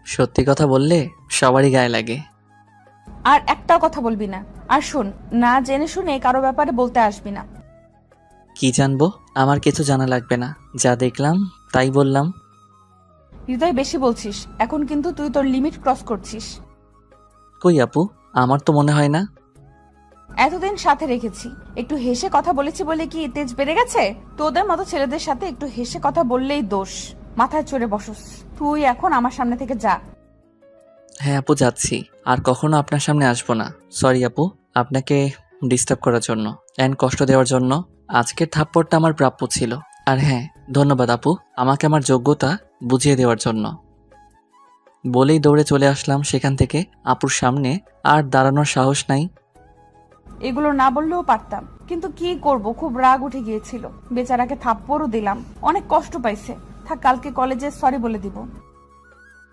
A: সত্যি কথা বললে সবারই গায়ে লাগে।
B: আর একটাও কথা বলবি না। আর শোন, না জেনে শুনে কারো ব্যাপারে বলতে আসবি না।
A: কি জানবো? আমার কিছু জানা লাগবে না, যা দেখলাম তাই বললাম।
B: হৃদয়, বেশি বলছিস, এখন কিন্তু তুই তোর লিমিট ক্রস করছিস।
A: কই আপু, আমার তো মনে হয় না।
B: এতদিন সাথে রেখেছি, একটু হেসে কথা বলেছি বলে কি তেজ বেড়ে গেছে? তোদের মতো ছেলেদের সাথে একটু হেসে কথা বললেই দোষ। মাথায় চড়ে বসস। তুই এখন আমার সামনে থেকে যা।
A: হ্যাঁ আপু, যাচ্ছি। আর কখনো আপনার সামনে আসবো না। সরি আপু, আপনাকে ডিস্টার্ব করার জন্য অ্যান্ড কষ্ট দেওয়ার জন্য। আজকের থাপ্পড়টা আমার প্রাপ্য ছিল। আর হ্যাঁ, ধন্যবাদ আপু, আমাকে আমার যোগ্যতা বুঝিয়ে দেওয়ার জন্য। বলেই দৌড়ে চলে আসলাম সেখান থেকে। আপুর সামনে আর দাঁড়ানোর সাহস নাই।
B: এগুলো না বললেও পারতাম, কিন্তু কি করব, খুব রাগ উঠে গিয়েছিল। বেচারাকে থাপ্পড়ও দিলাম, অনেক কষ্ট পাইছে। থাক, কালকে কলেজে সরি বলে দিব।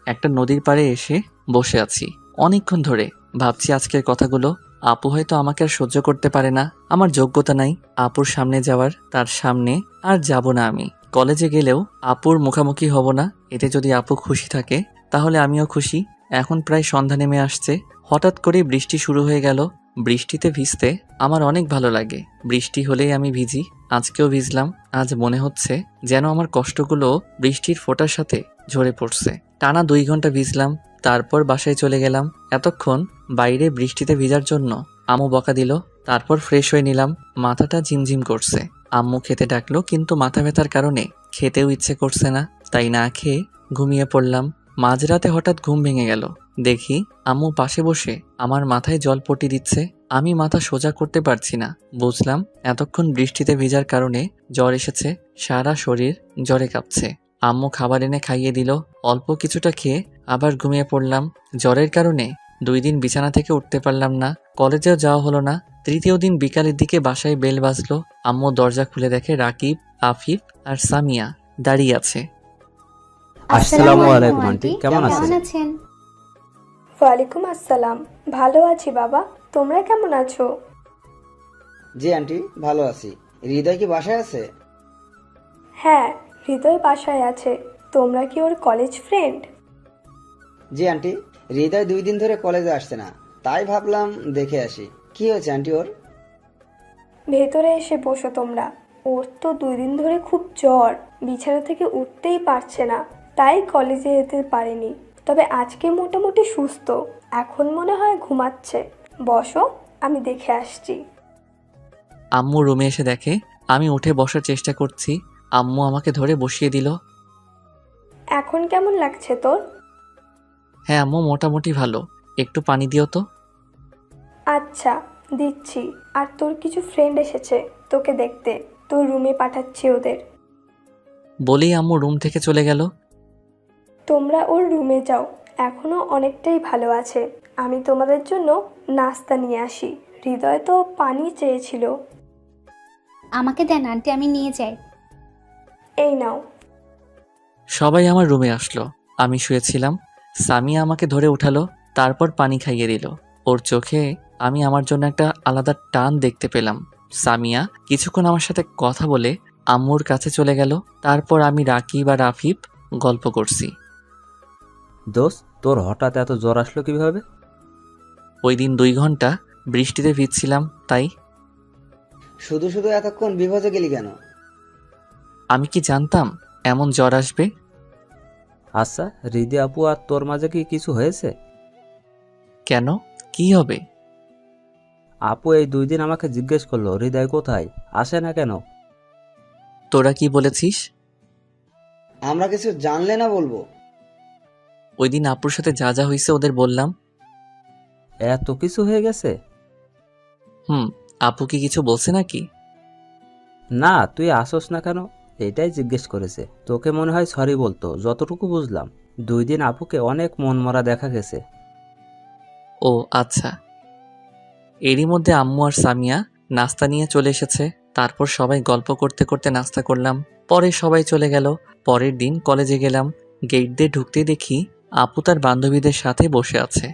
A: একটা নদীর পাড়ে এসে বসে আছি অনেকক্ষণ ধরে। ভাবছি আজকের কথাগুলো। আপু হয়তো আমাকে আর সহ্য করতে পারে না। আমার যোগ্যতা নাই আপুর সামনে যাওয়ার। তার সামনে আর যাব না আমি। কলেজে গেলেও আপুর মুখামুখি হব না। এতে যদি আপু খুশি থাকে তাহলে আমিও খুশি। এখন প্রায় সন্ধ্যা নেমে আসছে। হঠাৎ করে বৃষ্টি শুরু হয়ে গেল। বৃষ্টিতে ভিজতে আমার অনেক ভালো লাগে। বৃষ্টি হলেই আমি ভিজি। আজকেও ভিজলাম। আজ মনে হচ্ছে যেন আমার কষ্টগুলো বৃষ্টির ফোঁটার সাথে ঝরে পড়ছে। টানা 2 ঘন্টা ভিজলাম। তারপর বাসায় চলে গেলাম। এতক্ষণ বাইরে বৃষ্টিতে ভিজার জন্য আম্মু বকা দিল। তারপর ফ্রেশ হয়ে নিলাম। মাথাটা ঝিমঝিম করছে। আম্মু খেতে ডাকলো, কিন্তু মাথা ব্যথার কারণে খেতেও ইচ্ছে করছে না। তাই না খেয়ে ঘুমিয়ে পড়লাম। মাঝরাতে হঠাৎ ঘুম ভেঙে গেল। দেখি আম্মু পাশে বসে আমার মাথায় জল পটি দিচ্ছে। আমি মাথা সোজা করতে পারছি না। বুঝলাম এতক্ষণ বৃষ্টিতে ভিজার কারণে জ্বর এসেছে। সারা শরীর জ্বরে কাঁপছে। আম্মু খাবার এনে খাইয়ে দিল। অল্প কিছুটা খেয়ে আবার ঘুমিয়ে পড়লাম। জ্বরের কারণে 2 দিন বিছানা থেকে উঠতে পারলাম না। কলেজেও যাওয়া হলো না। 3য় দিন বিকালের দিকে বাসায় বেল বাজলো। আম্মু দরজা খুলে দেখে রাকিব, আফিফ আর সামিয়া দাঁড়িয়ে আছে।
G: আসসালামু আলাইকুম আন্টি, কেমন আছেন?
H: আছেন?
I: ওয়ালাইকুম আসসালাম। ভালো আছি বাবা, তোমরা কেমন আছো?
D: জি আন্টি, ভালো আছি। হৃদয় কি বাসায় আছে?
I: হ্যাঁ, হৃদয় বাসায় আছে। তোমরা কি ওর কলেজ ফ্রেন্ড?
D: জি আন্টি, হৃদয় 2 দিন ধরে কলেজে আসছে না, তাই ভাবলাম দেখে আসি। কি হয়েছে আন্টি ওর?
I: ভেতরে এসে বসো তোমরা। ওর তো 2 দিন ধরে খুব জ্বর, বিছানা থেকে উঠতেই পারছে না, তাই কলেজে যেতে পারেনি। তবে আজকে মোটামুটি সুস্থ, এখন মনে হয় ঘুমাচ্ছে। বসো, আমি দেখে আসছি।
A: আম্মু রুমে এসে দেখে আমি উঠে বসার চেষ্টা করছি। আম্মু আমাকে ধরে বসিয়ে দিল।
I: এখন কেমন লাগছে তোর?
A: হ্যাঁ আম্মু, মোটামুটি ভালো। একটু পানি দিও তো।
I: আচ্ছা, দিচ্ছি। আর তোর কিছু ফ্রেন্ড এসেছে তোকে দেখতে, তোর রুমে পাঠাচ্ছি ওদের।
A: বলেই আম্মু রুম থেকে চলে গেল।
I: তোমরা ওর রুমে যাও, এখনো অনেকটাই ভালো আছে। আমি তোমাদের জন্য নাস্তা নিয়ে আসি। হৃদয় তো পানি চেয়েছিল।
H: আমাকে দেন আন্টি, আমি নিয়ে যাই।
I: এই নাও।
A: সবাই আমার রুমে আসলো। আমি শুয়েছিলাম। সামিয়া আমাকে ধরে উঠালো, তারপর পানি খাইয়ে দিল। ওর চোখে আমি আমার জন্য একটা আলাদা টান দেখতে পেলাম। সামিয়া কিছুক্ষণ আমার সাথে কথা বলে আম্মুর কাছে চলে গেল। তারপর আমি রাকিব আর আফিফ গল্প করছি।
G: দোস্ত, তোর হঠাৎ এত জ্বর আসলো কিভাবে?
A: ওই দিন 2 ঘন্টা বৃষ্টিতে ভিজছিলাম, তাই।
D: শুধু শুধু এতক্ষণ বিভজে গেলি কেন?
A: আমি কি জানতাম এমন জ্বর আসবে?
G: আচ্ছা, হৃদি আপু আর তোর মাঝে কি কিছু হয়েছে?
A: কেন, কি হবে?
G: আপু এই 2 দিন আমাকে জিজ্ঞেস করলো হৃদয় কোথায়, আসে না কেন।
A: তোরা কি বলেছিস?
D: আমরা কিছু জানলে না বলবো?
A: ওই দিন আপুর সাথে যা যা হয়েছে ওদের বললাম।
G: এত কিছু হয়ে গেছে?
A: আপু কি কিছু বলছে নাকি?
G: না, তুই আসোস না কেন এটাই জিজ্ঞেস করেছে। তোকে মনে হয় সরি বলতো, যতটুকু বুঝলাম। 2 দিন আপুকে অনেক মন মরা দেখা গেছে।
A: ও আচ্ছা। এরই মধ্যে আম্মু আর সামিয়া নাস্তা নিয়ে চলে এসেছে। তারপর সবাই গল্প করতে করতে নাস্তা করলাম। পরে সবাই চলে গেল। পরের দিন কলেজে গেলাম। গেট দিয়ে ঢুকতেই দেখি আপু তার বান্ধবীদের সাথে বসে আছে।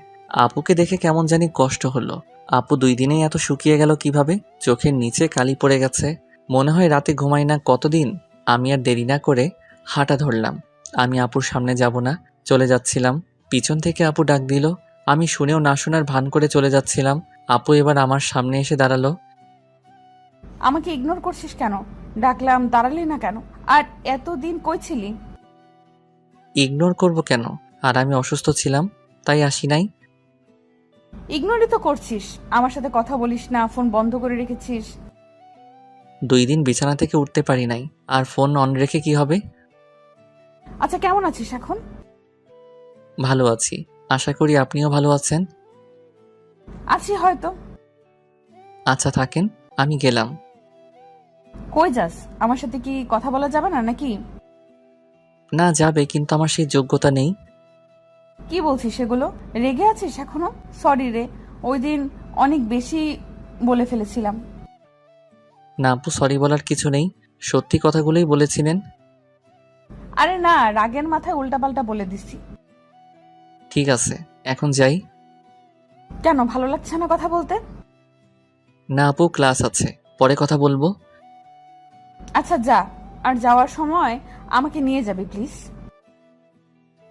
A: আপুকে দেখে কেমন জানি কষ্ট হলো। আপু 2 দিনেই এত শুকিয়ে গেল কিভাবে? চোখের নিচে কালি পড়ে গেছে। মনে হয় রাতে ঘুমাই না কতদিন। আমি আর দেরি না করে হাঁটা ধরলাম। আমি আপুর সামনে যাব না, চলে যাচ্ছিলাম। পিছন থেকে আপু ডাক দিল। আমি শুনেও না শোনার ভান করে চলে যাচ্ছিলাম। আপু এবার আমার সামনে এসে দাঁড়ালো।
B: আমাকে ইগনোর করছিস কেন? ডাকলাম, দাঁড়ালি না কেন? আর এতদিন কই ছিলি?
A: ইগনোর করব কেন? আর আমি অসুস্থ ছিলাম, তাই আসি নাই।
B: ইগনোরই তো করছিস, আমার সাথে কথা বলিস না, ফোন বন্ধ করে রেখেছিস।
A: 2 দিন বিছানা থেকে উঠতে পারি নাই, আর ফোন অন রেখে কি হবে?
B: আচ্ছা কেমন আছিস এখন?
A: ভালো আছি, আশা করি আপনিও ভালো আছেন।
B: আছি হয়তো।
A: আচ্ছা থাকেন, আমি গেলাম।
B: কই যাস? আমার সাথে কি কথা বলা যাবে না নাকি?
A: না যাবে, কিন্তু আমার সেই যোগ্যতা নেই।
B: কি বলছিস সেগুলো? রেগে আছিস এখনো? সরি রে, ওই দিন অনেক বেশি বলে ফেলেছিলাম।
A: না আপু, সরি বলার কিছু নেই, সত্যি কথাগুলোই বলেছিলেন।
B: আরে না, রাগের মাথায় উল্টাপাল্টা বলে দিছি।
A: ঠিক আছে, এখন যাই।
B: কেন, ভালো লাগছে না কথা বলতে?
A: না আপু, ক্লাস আছে, পরে কথা বলবো।
B: আচ্ছা যা, আর যাওয়ার সময় আমাকে নিয়ে যাবি প্লিজ।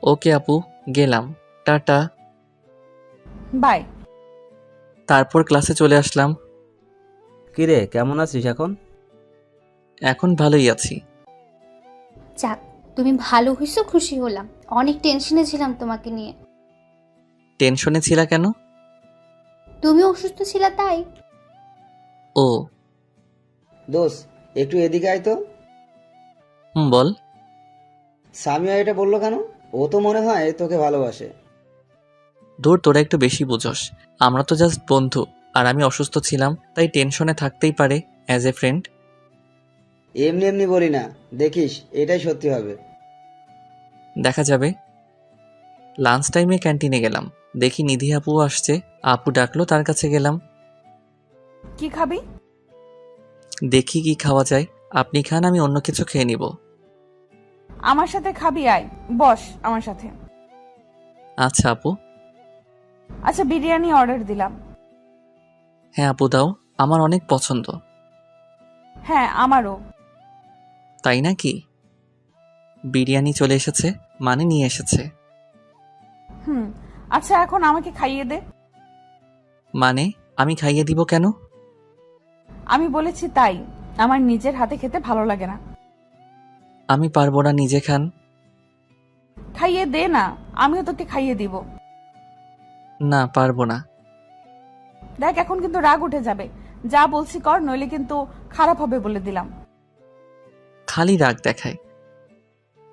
A: ওকে আপু, গেলাম, টাটা।
B: বাই।
A: তারপর ক্লাসে চলে আসলাম।
G: কিরে, কেমন আছিস এখন?
A: এখন ভালোই আছি।
H: যাক, তুমি ভালো হইছো, খুশি হলাম। অনেক টেনশনে ছিলাম তোমাকে নিয়ে।
A: টেনশনে ছিলা কেন?
H: তুমি অসুস্থ ছিলা তাই।
A: ও।
D: দোস্ত, একটু এদিকে আয় তো।
A: বল।
D: সামিয়া এটা বললো কেন? ও তো মনে হয় তোকে ভালোবাসে।
A: দূর, তোরা একটু বেশি বুঝোস। আমরা তো জাস্ট বন্ধু, আর আমি অসুস্থ ছিলাম, তাই টেনশনে থাকতেই পারে অ্যাজ এ ফ্রেন্ড।
D: এমনি এমনি বলি না, দেখিস এটাই সত্যি হবে।
A: দেখা যাবে। লাঞ্চ টাইমে ক্যান্টিনে গেলাম, দেখি নিধি আপু আসছে। আপু ডাকলো, তার কাছে গেলাম।
B: কি খাবি?
A: দেখি কি খাওয়া যায়, আপনি খান, আমি অন্য কিছু খেয়ে নিব।
B: আমার সাথে খাবি? আয়, বস আমার সাথে।
A: আচ্ছা আপু।
B: আচ্ছা, বিরিয়ানি অর্ডার দিলাম।
A: হ্যাঁ আপু, দাও, আমার অনেক পছন্দ।
B: হ্যাঁ আমারও।
A: তাই নাকি? বিরিয়ানি চলে এসেছে, মানে নিয়ে এসেছে।
B: আচ্ছা এখন আমাকে খাইয়ে দে।
A: মানে আমি খাইয়ে দিব কেন?
B: আমি বলেছি তাই, আমার নিজের হাতে খেতে ভালো লাগে না।
A: আমি পারবো না, নিজে খান।
B: খাইয়ে দে না, আমিও তোকে খাইয়ে দিব।
A: না, পারবো না।
B: দেখ এখন কিন্তু রাগ উঠে যাবে, যা বলছি কর, নইলে কিন্তু খারাপ হবে বলে দিলাম।
A: খালি রাগ দেখায়।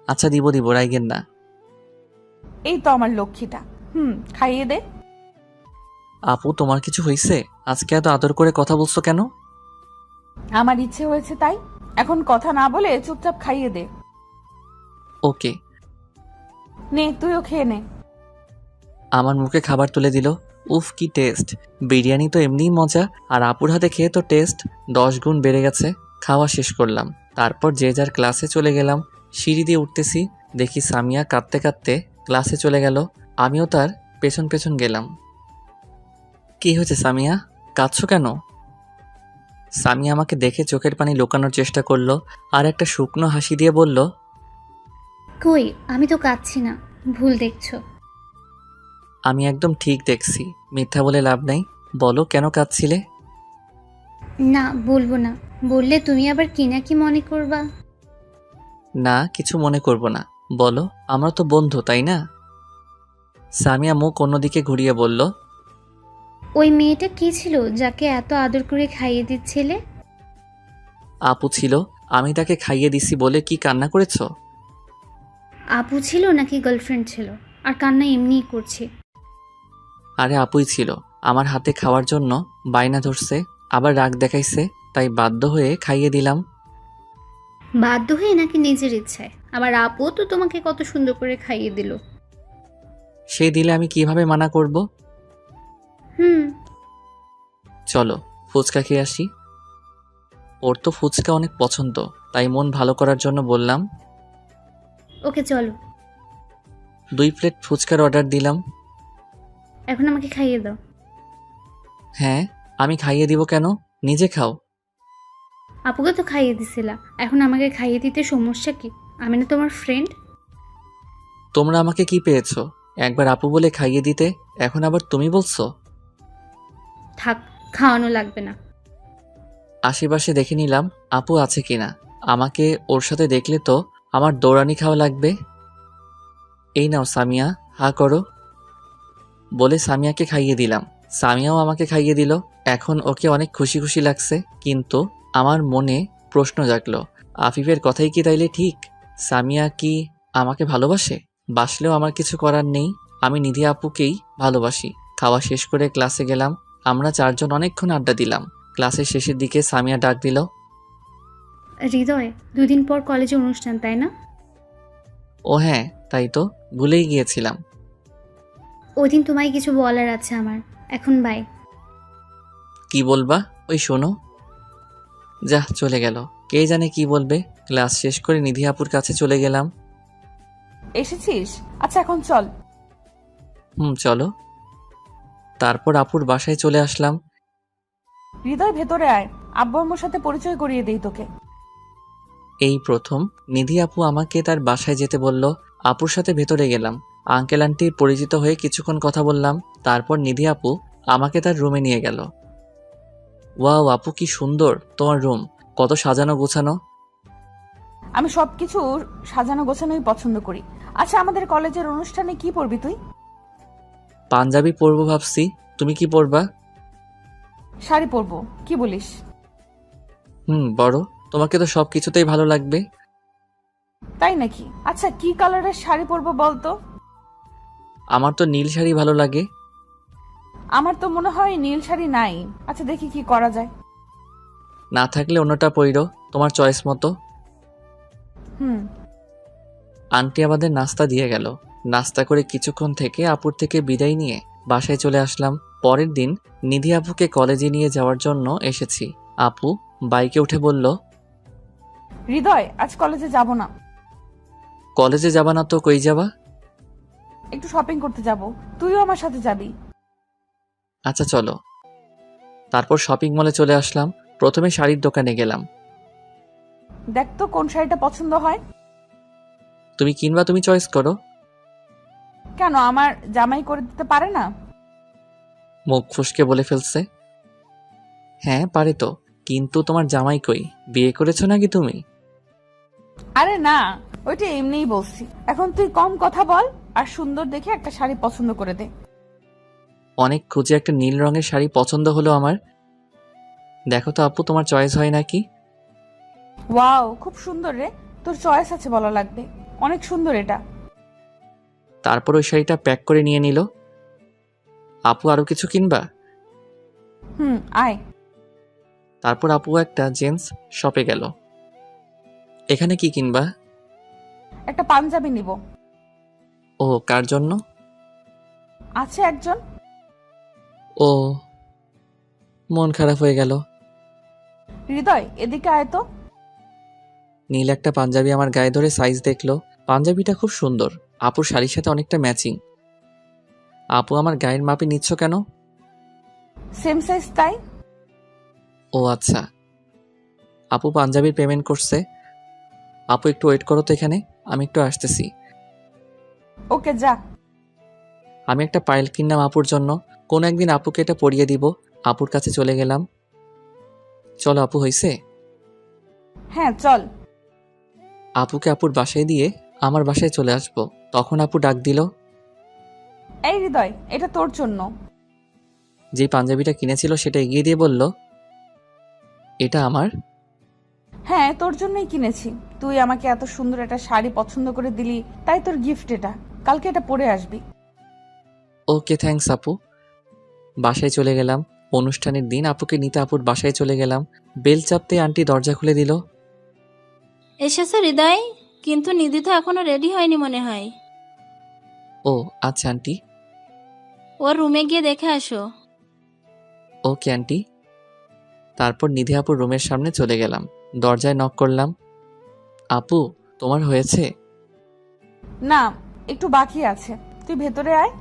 A: আচ্ছা দিব দিব, রাইগেন না।
B: এই তো আমার লক্ষ্মীটা। খাইয়ে দে।
A: আপু, তোমার কিছু হয়েছে? আজকে এত আদর করে কথা বলছো কেন?
B: আমার ইচ্ছে হয়েছে তাই। এখন কথা না বলে চুপচাপ খাইয়ে দে।
A: ওকে।
B: নে, তুইও খেয়ে নে।
A: আমার মুখে খাবার তুলে দিল। উফ, কি টেস্ট! বিরিয়ানি তো এমনিই মজা, আর আপুর হাতে খেয়ে তো টেস্ট 10 গুণ বেড়ে গেছে। খাওয়া শেষ করলাম, তারপর যে যার ক্লাসে চলে গেলাম। সিঁড়ি দিয়ে উঠতেছি, দেখি সামিয়া কাঁদতে কাঁদতে ক্লাসে চলে গেল। আমিও তার পেছন পেছন গেলাম। কি হয়েছে সামিয়া, কাঁদছো কেন? সামিয়া আমাকে দেখে চোখের পানি লুকানোর চেষ্টা করলো, আর একটা শুকনো হাসি দিয়ে বলল,
H: কই, আমি তো কাঁদছি না, ভুল দেখছো।
A: আমি একদম ঠিক দেখছি, মিথ্যা বলে লাভ নাই। বলো, কেন কাঁদছিলে?
H: না, বলবো না, বললে তুমি আবার কি না কি মনে করবা।
A: না, কিছু মনে করব না, বলো, আমরা তো বন্ধু, তাই না? সামিয়া মুখ অন্যদিকে ঘুরিয়ে বলল,
H: ওই মেয়েটা কি ছিল যাকে এত আদর করে খাইয়ে দিচ্ছিলে?
A: আপু ছিল, আমি তাকে খাইয়ে দিছি বলে কি কান্না করেছো?
H: আপু ছিল নাকি গার্লফ্রেন্ড ছিল? আর কান্না এমনিই করছি।
A: আরে আপুই ছিল, আমার হাতে খাওয়ার জন্য বায়না ধরছে, আবার রাগ দেখাইছে, তাই বাধ্য হয়ে খাইয়ে দিলাম।
H: বাধ্য হয়ে নাকি নিজের ইচ্ছায়? আমার আপু তো তোমাকে কত সুন্দর করে খাইয়ে দিল।
A: সে দিলে আমি কিভাবে মানা করব? চলো ফুচকা খেয়ে আসি। ওর তো ফুচকা অনেক পছন্দ, তাই মন ভালো করার জন্য বললাম।
H: ওকে চলো।
A: 2 প্লেট ফুচকার অর্ডার দিলাম।
H: এখন আমাকে খাইয়ে দাও।
A: হ্যাঁ, আমি খাইয়ে দিব কেন, নিজে খাও।
H: আপুকে তো খাইয়ে দিছিলা, এখন আমাকে খাইয়ে দিতে সমস্যা কি? আমি না তোমার ফ্রেন্ড?
A: তোমরা আমাকে কি পেয়েছো? একবার আপু বলে খাইয়ে দিতে, এখন আবার তুমি বলছো?
H: থাক, খাওয়ানো লাগবে না।
A: আশেপাশে দেখে নিলাম আপু আছে কিনা, আমাকে ওর সাথে দেখলে তো আমার দৌড়ানি খাওয়া লাগবে। এই নাও সামিয়া, হা করো। বলে সামিয়াকে খাইয়ে দিলাম। সামিয়াও আমাকে খাইয়ে দিল। এখন ওকে অনেক খুশি খুশি লাগছে, কিন্তু আমার মনে প্রশ্ন জাগলো, আফিফের কথাই কি তাইলে ঠিক? সামিয়া কি আমাকে ভালোবাসে? বাসলেও আমার কিছু করার নেই, আমি নিধি আপুকেই ভালোবাসি। খাওয়া শেষ করে ক্লাসে গেলাম। আমরা চারজন অনেকক্ষণ আড্ডা দিলাম। ক্লাসের শেষের দিকে সামিয়া ডাক দিল,
H: হৃদয়, 2 দিন পর কলেজে অনুষ্ঠান, তাই না?
A: ও হ্যাঁ, তাই তো, ভুলেই গিয়েছিলাম।
H: ওই দিন তোমায় কিছু বলার আছে আমার। এখন বাই।
A: কি বলবা? ওই শোনো। যা, চলে গেল। কে জানে কি বলবে। ক্লাস শেষ করে নিধি আপুর কাছে চলে গেলাম।
B: এসেছিস? আচ্ছা এখন চল।
A: চলো। তারপর আপুর বাসায় চলে আসলাম।
B: হৃদয়, ভেতরে আয়, আব্বু আম্মুর সাথে পরিচয় করিয়ে দেই তোকে।
A: এই প্রথম নিধি আপু আমাকে তার বাসায় যেতে বলল। আপুর সাথে ভেতরে গেলাম। আঙ্কেল আন্টি পরিচিত হয়ে কিছুক্ষণ কথা বললাম। তারপর নিধি আপু আমাকে তার রুমে নিয়ে গেল। ওয়াও আপু, কি সুন্দর তোমার রুম, কত সাজানো গোছানো।
B: আমি সবকিছু সাজানো গোছানোই পছন্দ করি। আচ্ছা, আমাদের কলেজের অনুষ্ঠানে কি পরবি তুই?
A: পাঞ্জাবি পরবো ভাবছি, তুমি কি পরবা?
B: শাড়ি পরবো, কি বলিস?
A: বড়, তোমাকে তো সব কিছুতেই ভালো লাগবে।
B: তাই নাকি? আচ্ছা, কি কালারের শাড়ি পরবো বলতো?
A: আমার তো নীল শাড়ি ভালো লাগে।
B: আমার তো মনে হয় নীল শাড়ি নাই। আচ্ছা, দেখি কি করা যায়।
A: না থাকলে অন্যটা পইরো, তোমার চয়েস মতো।
B: হুম।
A: আন্টি আমাদের নাস্তা দিয়ে গেল। নাস্তা করে কিছুক্ষণ থেকে আপুর থেকে বিদায় নিয়ে বাসায় চলে আসলাম। পরের দিন নিধি আপুকে কলেজে নিয়ে যাওয়ার জন্য এসেছি। আপু বাইকে উঠে বলল,
B: হৃদয়, আজ কলেজে যাব না।
A: কলেজে যাবা না তো কই যাবা?
B: একটু শপিং করতে যাব, তুইও আমার সাথে যাবি।
A: আচ্ছা চলো। তারপর শপিং মলে চলে আসলাম। প্রথমে শাড়ির দোকানে গেলাম।
B: দেখ তো কোন শাড়িটা পছন্দ হয়।
A: তুমি কিনবা, তুমি চয়েস করো।
B: কেন, আমার জামাই করে দিতে পারে না?
A: মুখ ফুসকে বলে ফেলছে। হ্যাঁ পারে তো, কিন্তু তোমার জামাই কই? বিয়ে করেছো নাকি তুমি?
B: আরে না, ওইটা এমনিই বলছি। এখন তুই কম কথা বল আর সুন্দর দেখে একটা শাড়ি পছন্দ করে দে।
A: অনেক খুঁজে একটা নীল রঙের শাড়ি পছন্দ হলো আমার। দেখো তো আপু, তোমার চয়েস হয় নাকি?
B: ওয়াও, খুব সুন্দর রে, তোর চয়েস আছে বলা লাগবে। অনেক সুন্দর এটা।
A: তারপর ওই শাড়িটা প্যাক করে নিয়ে নিল। আপু আরো কিছু কিনবা?
B: আয়।
A: তারপর আপু একটা জেন্টস শপে গেল। এখানে কি কিনবা?
B: একটা পাঞ্জাবি নিব।
A: ও, কার জন্য?
B: আছে একজন।
A: ও, মন খারাপ হয়ে গেল।
B: হৃদয়, এদিকে আয় তো।
A: নীল একটা পাঞ্জাবি আমার গায়ে ধরে সাইজ দেখলো। পাঞ্জাবিটা খুব সুন্দর, আপুর শাড়ির সাথে অনেকটা ম্যাচিং। আপু আমার গায়ের মাপে নিচ্ছ কেন?
B: সেম সাইজ তাই।
A: ও আচ্ছা। আপু পাঞ্জাবির পেমেন্ট করছে। আপু একটু ওয়েট করো তো এখানে, আমি একটু আসতেছি।
B: ওকে, যা।
A: আমি একটা পায়েল কিনলাম আপুর জন্য। কোনো একদিন আপুকে এটা পরিয়ে দিব। আপুর কাছে চলে গেলাম। চলো আপু, হইছে?
B: হ্যাঁ চল।
A: আপুকে আপুর বাসায় দিয়ে আমার বাসায় চলে আসবো। তখন আপু ডাক দিল।
B: এই হৃদয়, এটা তোর জন্য।
A: যে পাঞ্জাবিটা কিনেছিল সেটা এগিয়ে দিয়ে বলল, এটা আমার?
B: হ্যাঁ, তোর জন্যই কিনেছি। তুই আমাকে এত সুন্দর একটা শাড়ি পছন্দ করে দিলি, তাই তোর গিফট এটা। কালকে এটা পরে আসবি।
A: ওকে, থ্যাঙ্কস আপু। বাসায় চলে গেলাম। অনুষ্ঠানের দিন আপুকে নিতে আপুর বাসায় চলে গেলাম। বেল চাপতে আন্টি দরজা খুলে দিল।
J: এসেছে হৃদয়, কিন্তু নিধি তো এখনো রেডি হয়নি মনে হয়।
A: ও আচ্ছা আন্টি।
J: ওর রুমে গিয়ে দেখে আসো।
A: Okay aunty. তারপর নিধি আপুর রুমের সামনে চলে গেলাম। দরজায় নক করলাম। আপু, তোমার হয়েছে?
B: না, একটু বাকি আছে। তুই ভেতরে আয়।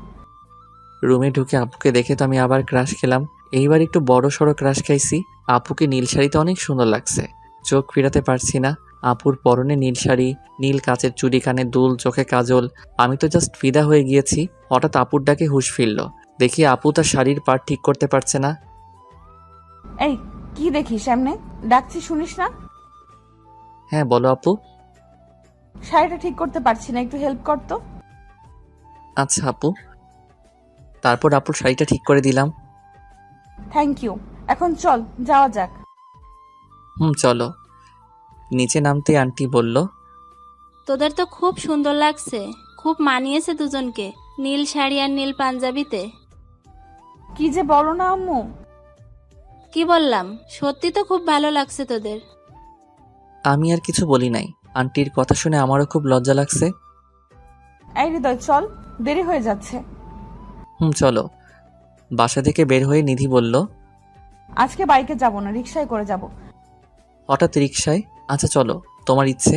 A: রুমে ঢুকে আপুকে দেখে তো আমি আবার ক্রাশ খেলাম। এইবার একটু বড় সড়ো ক্রাশ খাইছি। আপুকে নীল শাড়িতে অনেক সুন্দর লাগছে, চোখ ফিরাতে পারছি না। আপুর পরনে নীল শাড়ি, নীল কাচের চুড়ি, কানে দুল, চোখে কাজল। আমি তো জাস্ট ফিদা হয়ে গিয়েছি। হঠাৎ আপুর ডাকে হুঁশ ফিরল। দেখি আপু তার শাড়ির পাড় ঠিক করতে পারছে না।
B: এই, কি দেখিস সামনে? ডাকছি শুনিস না?
A: হ্যাঁ বলো আপু।
B: শাড়িটা ঠিক করতে পারছি না, একটু হেল্প কর তো।
A: আচ্ছা আপু। তারপর আপুর শাড়িটা ঠিক করে দিলাম।
B: Thank you. এখন চল যাওয়া যাক।
A: চলো। নিচে নামতে আন্টি বলল,
J: তোদের তো খুব সুন্দর লাগছে, খুব মানিয়েছে দুজনকে, নীল শাড়ি আর নীল পাঞ্জাবিতে।
B: কি যে বলো না আম্মু।
J: কি বললাম, সত্যি তো খুব ভালো লাগছে তোদের।
A: আমি আর কিছু বলি নাই। আন্টির কথা শুনে আমারও খুব লজ্জা লাগছে।
B: এই হৃদয় চল, দেরি হয়ে যাচ্ছে।
A: চলো। বাসা থেকে বের হয়ে নিধি বলল,
B: আজকে বাইকে যাব না, রিক্সায় করে যাব।
A: হঠাৎ রিকশায়? আচ্ছা চলো, তোমার ইচ্ছে।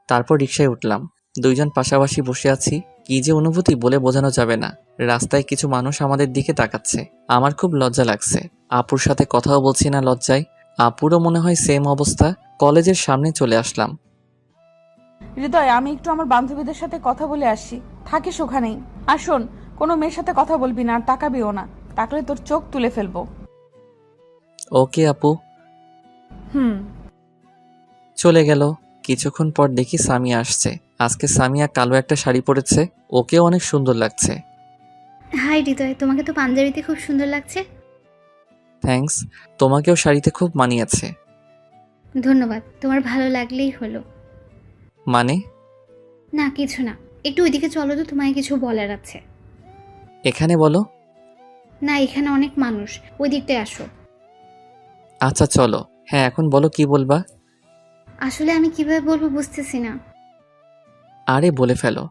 A: তারপর রিকশায় উঠলাম। দুইজন পাশাপাশি বসে আছি। কি যে অনুভূতি বলে বোঝানো যাবে না। রাস্তায় কিছু মানুষ আমাদের দিকে তাকাচ্ছে। আমার খুব লজ্জা লাগছে। আপুর সাথে কথাও বলছি না লজ্জায়। আপুরও মনে হয় সেম অবস্থা। কলেজের সামনে চলে আসলাম।
B: হৃদয়, আমি একটু আমার বান্ধবীদের সাথে কথা বলে আসি, থাকিস ওখানেই। আর শোন, কোনো মেয়ের সাথে কথা বলবি না আর তাকাবিও না, তাকলে তোর চোখ তুলে ফেলবো।
A: ওকে আপু। চলে গেল। কিছুক্ষণ পর দেখি সামিয়া আসছে। আজকে সামিয়া কালো একটা শাড়ি পরেছে। ওকেও অনেক সুন্দর লাগছে।
H: হাই হৃদয়, তোমাকে তো পাঞ্জাবিতে খুব সুন্দর লাগছে।
A: থ্যাঙ্কস। তোমাকেও শাড়িতে খুব মানিয়েছে।
H: ধন্যবাদ, তোমার ভালো লাগলেই হলো।
A: মানে?
H: না কিছু না, একটু ওইদিকে চলো তো, তোমায় কিছু বলার আছে।
A: এখানে বলো।
H: না, এখানে অনেক মানুষ, ওই দিকটায় আসো।
A: আচ্ছা চলো। হ্যাঁ এখন বলো, কি বলবা?
H: আসলে আমি কিভাবে বলবো বুঝতেছি না।
A: আরে বলে ফেলো।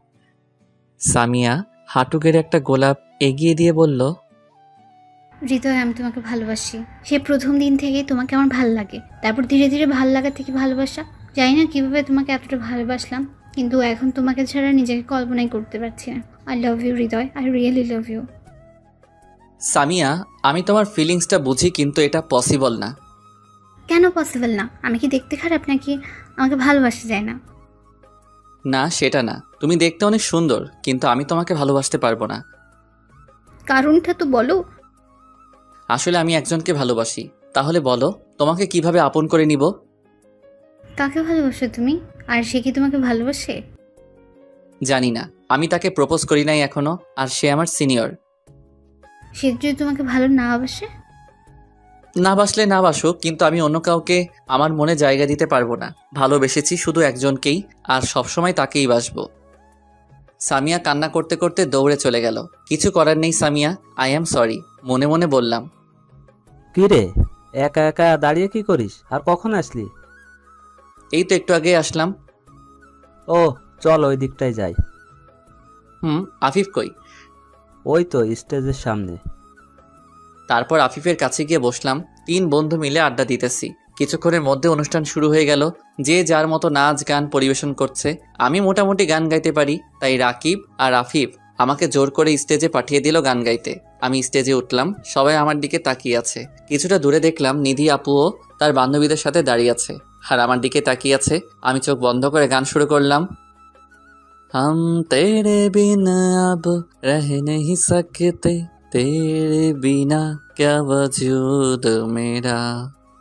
A: সামিয়া হাঁটু গেড়ে একটা গোলাপ এগিয়ে দিয়ে বলল,
H: হৃদয়, আমি তোমাকে ভালোবাসি। সে প্রথম দিন থেকেই তোমাকে আমার ভাল লাগে, তারপর ধীরে ধীরে ভাল লাগা থেকে ভালোবাসা। জানি না কিভাবে তোমাকে এতটা ভালোবাসলাম, কিন্তু এখন তোমাকে ছাড়া নিজেকে কল্পনাই করতে পারছি না। I love you Hriday, I really love you.
A: Samia আমি তোমার ফিলিংসটা বুঝি, কিন্তু এটা পসিবল না।
H: কেন পসিবল না? আমি কি দেখতে খারাপ নাকি আমাকে ভালোবাসা যায় না?
A: না সেটা না, তুমি দেখতে অনেক সুন্দর, কিন্তু আমি তোমাকে ভালোবাসতে পারবো না।
H: কারণটা তো বলো।
A: আসলে আমি একজনকে ভালোবাসি। তাহলে বলো, তোমাকে কিভাবে আপন করে নিব?
H: কাকে ভালোবাসো তুমি? আর সে কি তোমাকে ভালোবাসে?
A: জানি না, আমি তাকে প্রপোজ করি নাই এখনো, আর সে আমার সিনিয়র।
H: সে যদি তোমাকে ভালো না বাসে?
A: না বাসলে না বাসুক, কিন্তু আমি অন্য কাউকে আমার মনে জায়গা দিতে পারবো না। ভালোবেসেছি শুধু একজনকেই, আর সবসময় তাকেই বাসবো। সামিয়া কান্না করতে করতে দৌড়ে চলে গেল। কিছু করার নেই সামিয়া, আই অ্যাম সরি, মনে মনে বললাম।
G: কি রে, একা একা দাঁড়িয়ে কি করিস? আর কখন আসলি?
A: এই তো একটু আগে আসলাম।
G: ও চল ওই দিকটায় যাই।
A: আফিফ কই?
G: ওই তো স্টেজের সামনে।
A: তারপর আফিফের কাছে গিয়ে বসলাম। 3 বন্ধু মিলে আড্ডা দিতেছি। কিছুক্ষণের মধ্যে অনুষ্ঠান শুরু হয়ে গেল। যে যার মতো নাচ গান পরিবেশন করছে। আমি মোটামুটি গান গাইতে পারি, তাই রাকিব আর আফিফ আমাকে জোর করে স্টেজে পাঠিয়ে দিল গান গাইতে। আমি স্টেজে উঠলাম, সবাই আমার দিকে তাকিয়ে আছে। কিছুটা দূরে দেখলাম নিধি আপুও তার বান্ধবীদের সাথে দাঁড়িয়ে আছে, আর আমার দিকে তাকিয়ে আছে। আমি চোখ বন্ধ করে গান শুরু করলাম। हम तेरे बिना अब रह नहीं सकते, तेरे बिना क्या वजूद मेरा,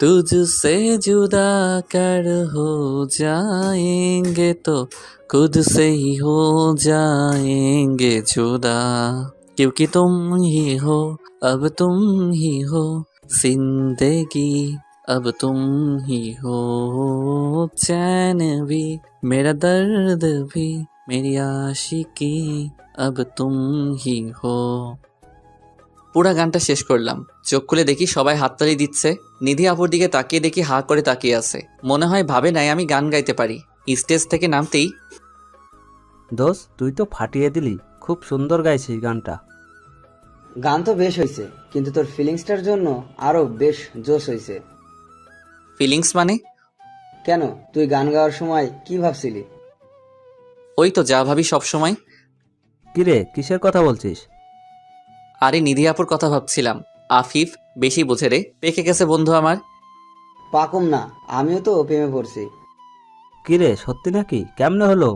A: तुझसे जुदा कर हो जाएंगे तो खुद से ही हो जाएंगे जुदा, क्योंकि तुम ही हो, अब तुम ही हो जिंदगी, अब तुम ही हो चैन भी मेरा दर्द भी मेरी आशिकी, अब तुम ही हो। পুরা গানটা শেষ করলাম। চোখ খুলে দেখি সবাই হাততালি দিচ্ছে। নিধি আপুর দিকে তাকিয়ে দেখি হা করে তাকিয়ে আছে। মনে হয় ভাবে নাই আমি গান গাইতে পারি। স্টেজ থেকে নামতেই,
G: দোস্ত তুই তো ফাটিয়ে দিলি, খুব সুন্দর গাইছিস গানটা।
D: গান তো বেশ হয়েছে, কিন্তু তোর ফিলিংসটার জন্য আরো বেশ জোশ হয়েছে।
A: ফিলিংস মানে?
D: কেন, তুই গান গাওয়ার সময় কি ভাবছিলি?
A: ওই তো যা ভাবি সব সময়।
G: কিরে, কিসের কথা বলছিস?
A: আরে নিধি আপুর কথা ভাবছিলাম। আফিফ বেশি বোঝে রে, পেকে গেছে বন্ধু আমার।
D: পাকুম না, আমিও তো প্রেমে পড়ছি।
G: কিরে সত্যি নাকি? কেমনে হলো?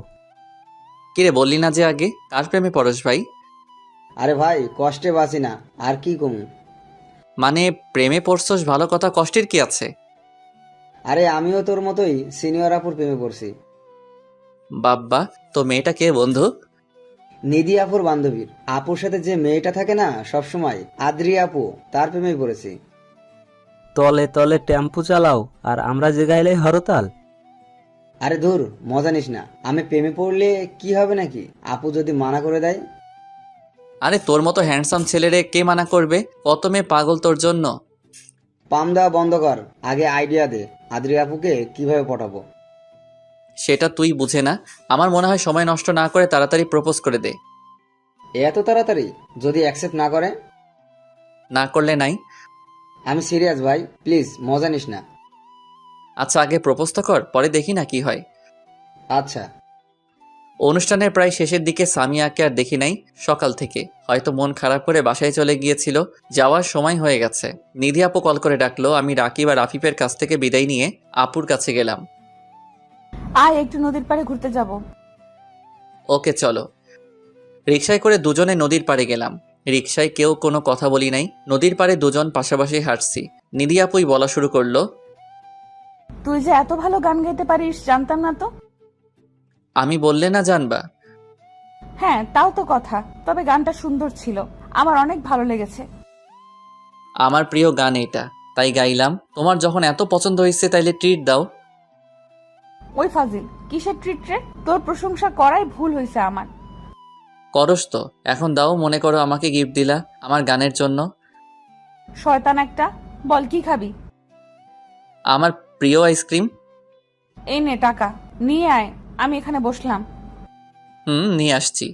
A: কিরে বললি না যে আগে? কার প্রেমে পরশ ভাই?
D: আরে ভাই, কষ্টে বাঁচি না, আর কি কমু।
A: মানে প্রেমে পড়ছস ভালো কথা, কষ্টের কি আছে?
D: আরে আমিও তোর মতোই সিনিয়র আপুর প্রেমে পড়ছি।
A: বাব্বা, তো মেয়েটা কে বন্ধু?
D: নিধি আপুর বান্ধবীর। আপুর সাথে যে মেয়েটা থাকে না সবসময়, আদ্রি আপু, তার প্রেমে পড়েছি।
G: তলে তলে টেম্পু চালাও আর আমরা যে গাইলে হরতাল।
D: আরে ধুর, মজা নিস না। আমি প্রেমে পড়লে কি হবে নাকি, আপু যদি মানা করে দেয়?
A: আরে তোর মতো হ্যান্ডসাম ছেলেরে কে মানা করবে? কত মেয়ে পাগল তোর জন্য।
D: পাম দেওয়া বন্ধ কর, আগে আইডিয়া দে আদ্রি আপুকে কিভাবে পটাবো।
A: সেটা তুই বুঝে না। আমার মনে হয় সময় নষ্ট না করে তাড়াতাড়ি প্রপোজ করে দে।
D: এত তাড়াতাড়ি? যদি অ্যাকসেপ্ট না করে?
A: না করলে নাই।
D: আমি সিরিয়াস ভাই, প্লিজ মজা নিস না।
A: আচ্ছা আগে প্রপোজ তো কর, পরে দেখি না কি হয়।
D: আচ্ছা।
A: অনুষ্ঠানের প্রায় শেষের দিকে সামিয়াকে আর দেখি নাই সকাল থেকে। হয়তো মন খারাপ করে বাসায় চলে গিয়েছিল। যাওয়ার সময় হয়ে গেছে। নিধি আপু কল করে ডাকলো। আমি রাকিব আর আফিফের কাছ থেকে বিদায় নিয়ে আপুর কাছে গেলাম।
B: আয় একটু নদীর পাড়ে ঘুরতে যাব।
A: ওকে চলো। রিকশায় করে দুজনে নদীর পাড়ে গেলাম। রিকশায় কেউ কোনো কথা বলি নাই। নদীর পাড়ে দুজন পাশাপাশি হাঁটছি। নিধি আপুই বলা শুরু করলো,
B: তুই যে এত ভালো গান গাইতে পারিস জানতাম না তো।
A: আমি বললে না জানবা?
B: হ্যাঁ তাও তো কথা, তবে গানটা সুন্দর ছিল, আমার অনেক ভালো লেগেছে।
A: আমার প্রিয় গান এটা, তাই গাইলাম। তোমার যখন এত পছন্দ হয়েছে তাইলে ট্রিট দাও।
B: ওই ফাজিল, কিসের ট্রিট রে? তোর প্রশংসা করাই ভুল হয়েছে আমার।
A: করস তো, এখন দাও। মনে করো আমাকে গিফট দিলা আমার গানের জন্য।
B: শয়তান একটা, বল কি খাবি?
A: আমার প্রিয় আইসক্রিম।
B: এই নে টাকা, নিয়ে আয়, আমি এখানে বসলাম।
A: নিয়ে আসছি।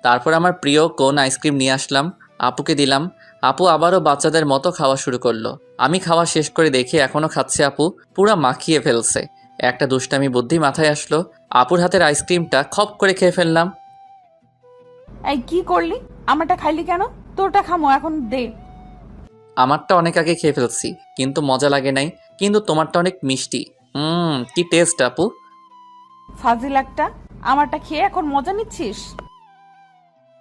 A: তারপর আমার প্রিয় কোন আইসক্রিম নিয়ে আসলাম, আপুকে দিলাম। আপু আবারও বাচ্চাদের মতো খাওয়া শুরু করলো। আমি খাওয়া শেষ করে দেখি এখনো খাচ্ছে আপু, পুরা মাখিয়ে ফেলছে। একটা দুষ্টামি বুদ্ধি মাথায় আসলো, আপুর হাতের আইসক্রিমটা খপ করে খেয়ে ফেললাম।
B: এই কি করলি? আমারটা খাইলি কেন? তোরটা খামো এখন, দে।
A: আমারটা অনেক আগে খেয়ে ফেলছি, কিন্তু মজা লাগে নাই। কিন্তু তোমারটা অনেক মিষ্টি। কি টেস্ট আপু।
B: ফাজিল একটা, আমারটা খেয়ে এখন মজা নিচ্ছিস?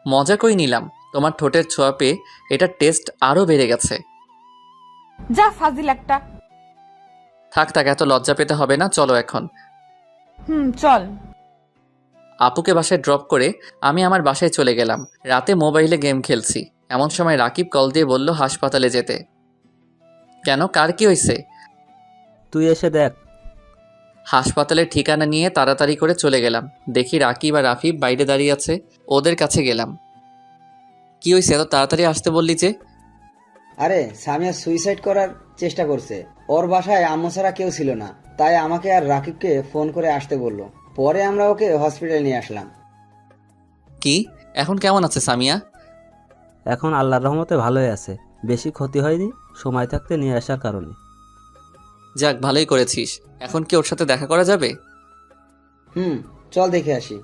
A: মজা কই নিলাম, তোমার ঠোঁটের ছোঁয়া পেয়ে এটার টেস্ট আরো বেড়ে গেছে।
B: যা ফাজিল একটা।
A: থাক থাক, এত লজ্জা পেতে হবে না, চলো এখন।
B: চল।
A: আপুকে বাসায় ড্রপ করে আমি আমার বাসায় চলে গেলাম। রাতে মোবাইলে গেম খেলছি, এমন সময় রাকিব কল দিয়ে বলল হাসপাতালে যেতে। কেন, কার কি হয়েছে?
G: তুই এসে দেখ।
A: হাসপাতালের ঠিকানা নিয়ে তাড়াতাড়ি করে চলে গেলাম। দেখি রাকিব আর আফিফ বাইরে দাঁড়িয়ে আছে। ওদের কাছে গেলাম। কি হয়েছে, এত তাড়াতাড়ি আসতে বললি যে?
D: আরে সামিয়া সুইসাইড করার চেষ্টা করছে। ওর বাসায় আম্মু ছাড়া কেউ ছিল না, তাই আমাকে আর রাকিবকে ফোন করে আসতে বললো। পরে আমরা ওকে হসপিটালে নিয়ে আসলাম।
A: কি, এখন কেমন আছে সামিয়া?
G: এখন আল্লাহর রহমতে ভালোই আছে, বেশি ক্ষতি হয়নি সময় থাকতে নিয়ে আসার কারণে।
A: যাক, ভালোই করেছিস। এখন কি ওর সাথে দেখা করা যাবে?
D: চল দেখে আসি।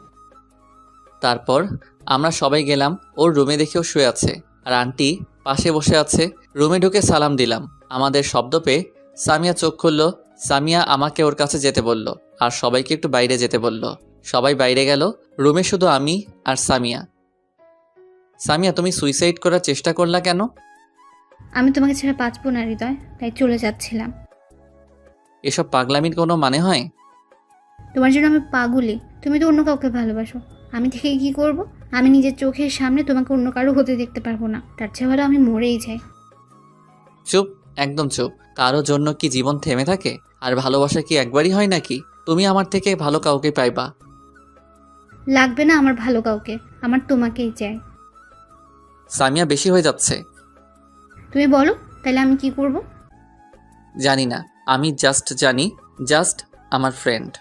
A: তারপর আমরা সবাই গেলাম। ওর রুমে দেখেও শুয়ে আছে, আর আন্টি পাশে বসে আছে। রুমে ঢুকে সালাম দিলাম। আমাদের শব্দ পেয়ে সামিয়া চোখ খুলল। সামিয়া আমাকে ওর কাছে যেতে বলল, আর সবাইকে একটু বাইরে যেতে বলল। সবাই বাইরে গেল। রুমে শুধু আমি আর সামিয়া। সামিয়া, তুমি সুইসাইড করার চেষ্টা করলা কেন?
H: আমি তোমাকে ছেড়ে বাঁচবো না হৃদয়, তাই চলে যাচ্ছিলাম।
A: এসব পাগলামির কোনো মানে হয়?
H: তোমার জন্য আমি পাগলি, তুমি তো অন্য কাউকে ভালোবাসো। আমি থেকে কি করব? আমি নিজের চোখের সামনে তোমাকে অন্য কারো হতে দেখতে পারবো না। তার চেয়ে ভালো আমি মরেই যাই।
A: চুপ, একদম চুপ। কারো জন্য কি জীবন থেমে থাকে? আর ভালোবাসা কি একবারই হয় নাকি? তুমি আমার থেকে ভালো কাউকে পাইবা।
H: লাগবে না আমার ভালো কাউকে, আমার তোমাকেই চাই।
A: সামিয়া, বেশি হয়ে যাচ্ছে।
H: তুমি বলো তাহলে আমি কি করব?
A: জানি না, আমি জানি জাস্ট আমার ফ্রেন্ড।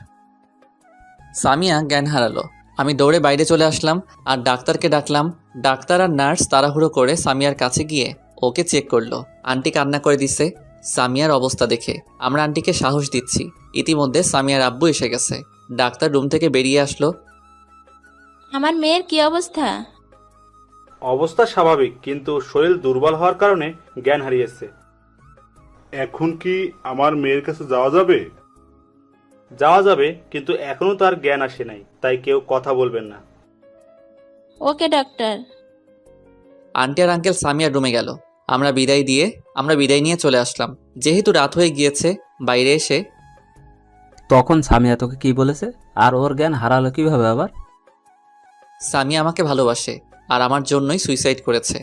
A: সামিয়া জ্ঞান হারালো। আমি দৌড়ে বাইরে চলে আসলাম আর ডাক্তারকে ডাকলাম। ডাক্তার আর নার্স তাড়াহুড়ো করে সামিয়ার কাছে গিয়ে ওকে চেক করলো। আন্টি কান্না করে দিচ্ছে সামিয়ার অবস্থা দেখে। আমরা আন্টিকে সাহস দিচ্ছি। ইতিমধ্যে সামিয়ার আব্বু এসে গেছে। ডাক্তার রুম থেকে বেরিয়ে আসলো।
J: আমার মেয়ের কি অবস্থা?
K: অবস্থা স্বাভাবিক, কিন্তু শরীর দুর্বল হওয়ার কারণে জ্ঞান হারিয়েছে।
L: এখন কি আমার মেয়ের কাছে যাওয়া যাবে?
K: যাওয়া যাবে, কিন্তু এখনো তার জ্ঞান আসে নাই, তাই কেউ কথা বলবেন না।
J: ওকে ডাক্তার।
A: আন্টি আর আঙ্কেল সামিয়ার রুমে গেল। আমরা বিদায় নিয়ে চলে আসলাম। যেহেতু রাত হয়ে গিয়েছে, বাইরে এসে
G: তখন সামিয়া তোকে কি বলেছে আর ওর জ্ঞান হারালো কিভাবে আবার?
A: সামিয়া আমাকে ভালোবাসে আর আমার জন্যই সুইসাইড করেছে।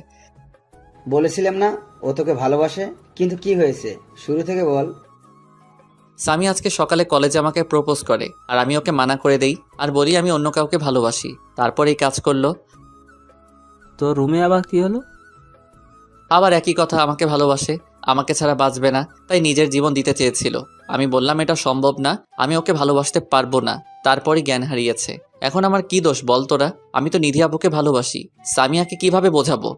D: বলেছিলাম না ও তোকে ভালোবাসে, কিন্তু কি হয়েছে শুরু থেকে বল।
A: সামিয়া আজকে সকালে কলেজে আমাকে প্রপোজ করে আর আমি ওকে মানা করে দেই আর বলি আমি অন্য কাউকে ভালোবাসি। তারপর এই কাজ করলো।
G: তো রুমে আবার কি হলো?
A: আবার একই কথা, আমাকে ভালোবাসে, আমাকে ছাড়া বাঁচবে না, তাই নিজের জীবন দিতে চেয়েছিল। আমি বললাম এটা সম্ভব না, আমি ওকে ভালোবাসতে পারবো না। তারপরই জ্ঞান হারিয়েছে। এখন আমার কি দোষ বল তোরা? আমি তো নিধি আপুকে ভালোবাসি, সামিয়াকে কিভাবে বোঝাবো?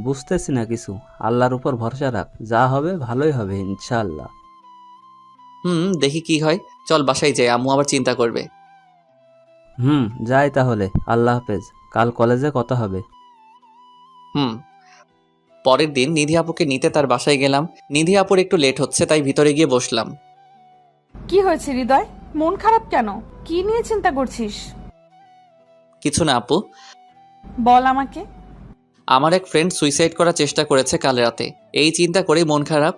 G: বুঝতেছি না কিছু। আল্লাহর উপর ভরসা রাখ, যা হবে ভালোই হবে ইনশাআল্লাহ।
A: দেখি কি হয়। চল বাসায় যাই, আম্মু আবার চিন্তা করবে।
G: যাই তাহলে, আল্লাহ হাফেজ, কাল কলেজে কথা হবে।
A: পরের দিন নিধি আপুকে নিতে তার বাসায় গেলাম। নিধি আপুর একটু লেট হচ্ছে, তাই ভিতরে গিয়ে বসলাম।
B: কি হয়েছে হৃদয়, মন খারাপ কেন? কি নিয়ে চিন্তা করছিস?
A: কিছু না আপু,
B: বল আমাকে।
A: আমার এক ফ্রেন্ড সুইসাইড করার চেষ্টা করেছে কাল রাতে, এই চিন্তা করেই মন খারাপ।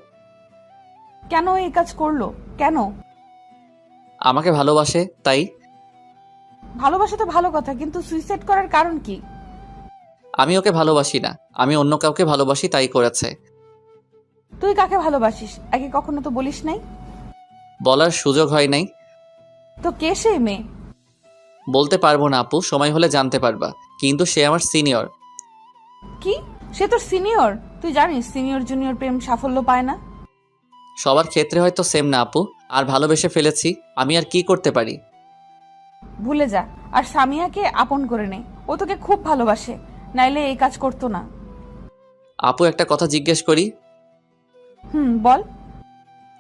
B: কেন এই কাজ করলো? কেন?
A: আমাকে ভালোবাসে তাই।
B: ভালোবাসা তো ভালো কথা, কিন্তু সুইসাইড করার কারণ কি?
A: আমি ওকে ভালোবাসি না, আমি অন্য কাউকে ভালোবাসি, তাই করেছে।
B: তুই কাকে ভালোবাসিস আগে কখনো তো বলিস নাই।
A: বলার সুযোগ হয় নাই।
B: তো কে সে মেয়ে?
A: বলতে পারবো না আপু, সময় হলে জানতে পারবা। কিন্তু সে আমার সিনিয়র।
B: কি? সে তোর সিনিয়র? তুই জানিস সিনিয়র জুনিয়র প্রেম সাফল্য পায় না।
A: সবার ক্ষেত্রে হয়তো সেম না আপু, আর ভালোবেসে ফেলেছি, আমি আর কি করতে পারি?
B: ভুলে যা আর সামিয়াকে আপন করে নে, ও তোকে খুব ভালোবাসে, নাইলে এই কাজ করতো না।
A: আপু একটা কথা জিজ্ঞেস করি?
B: বল।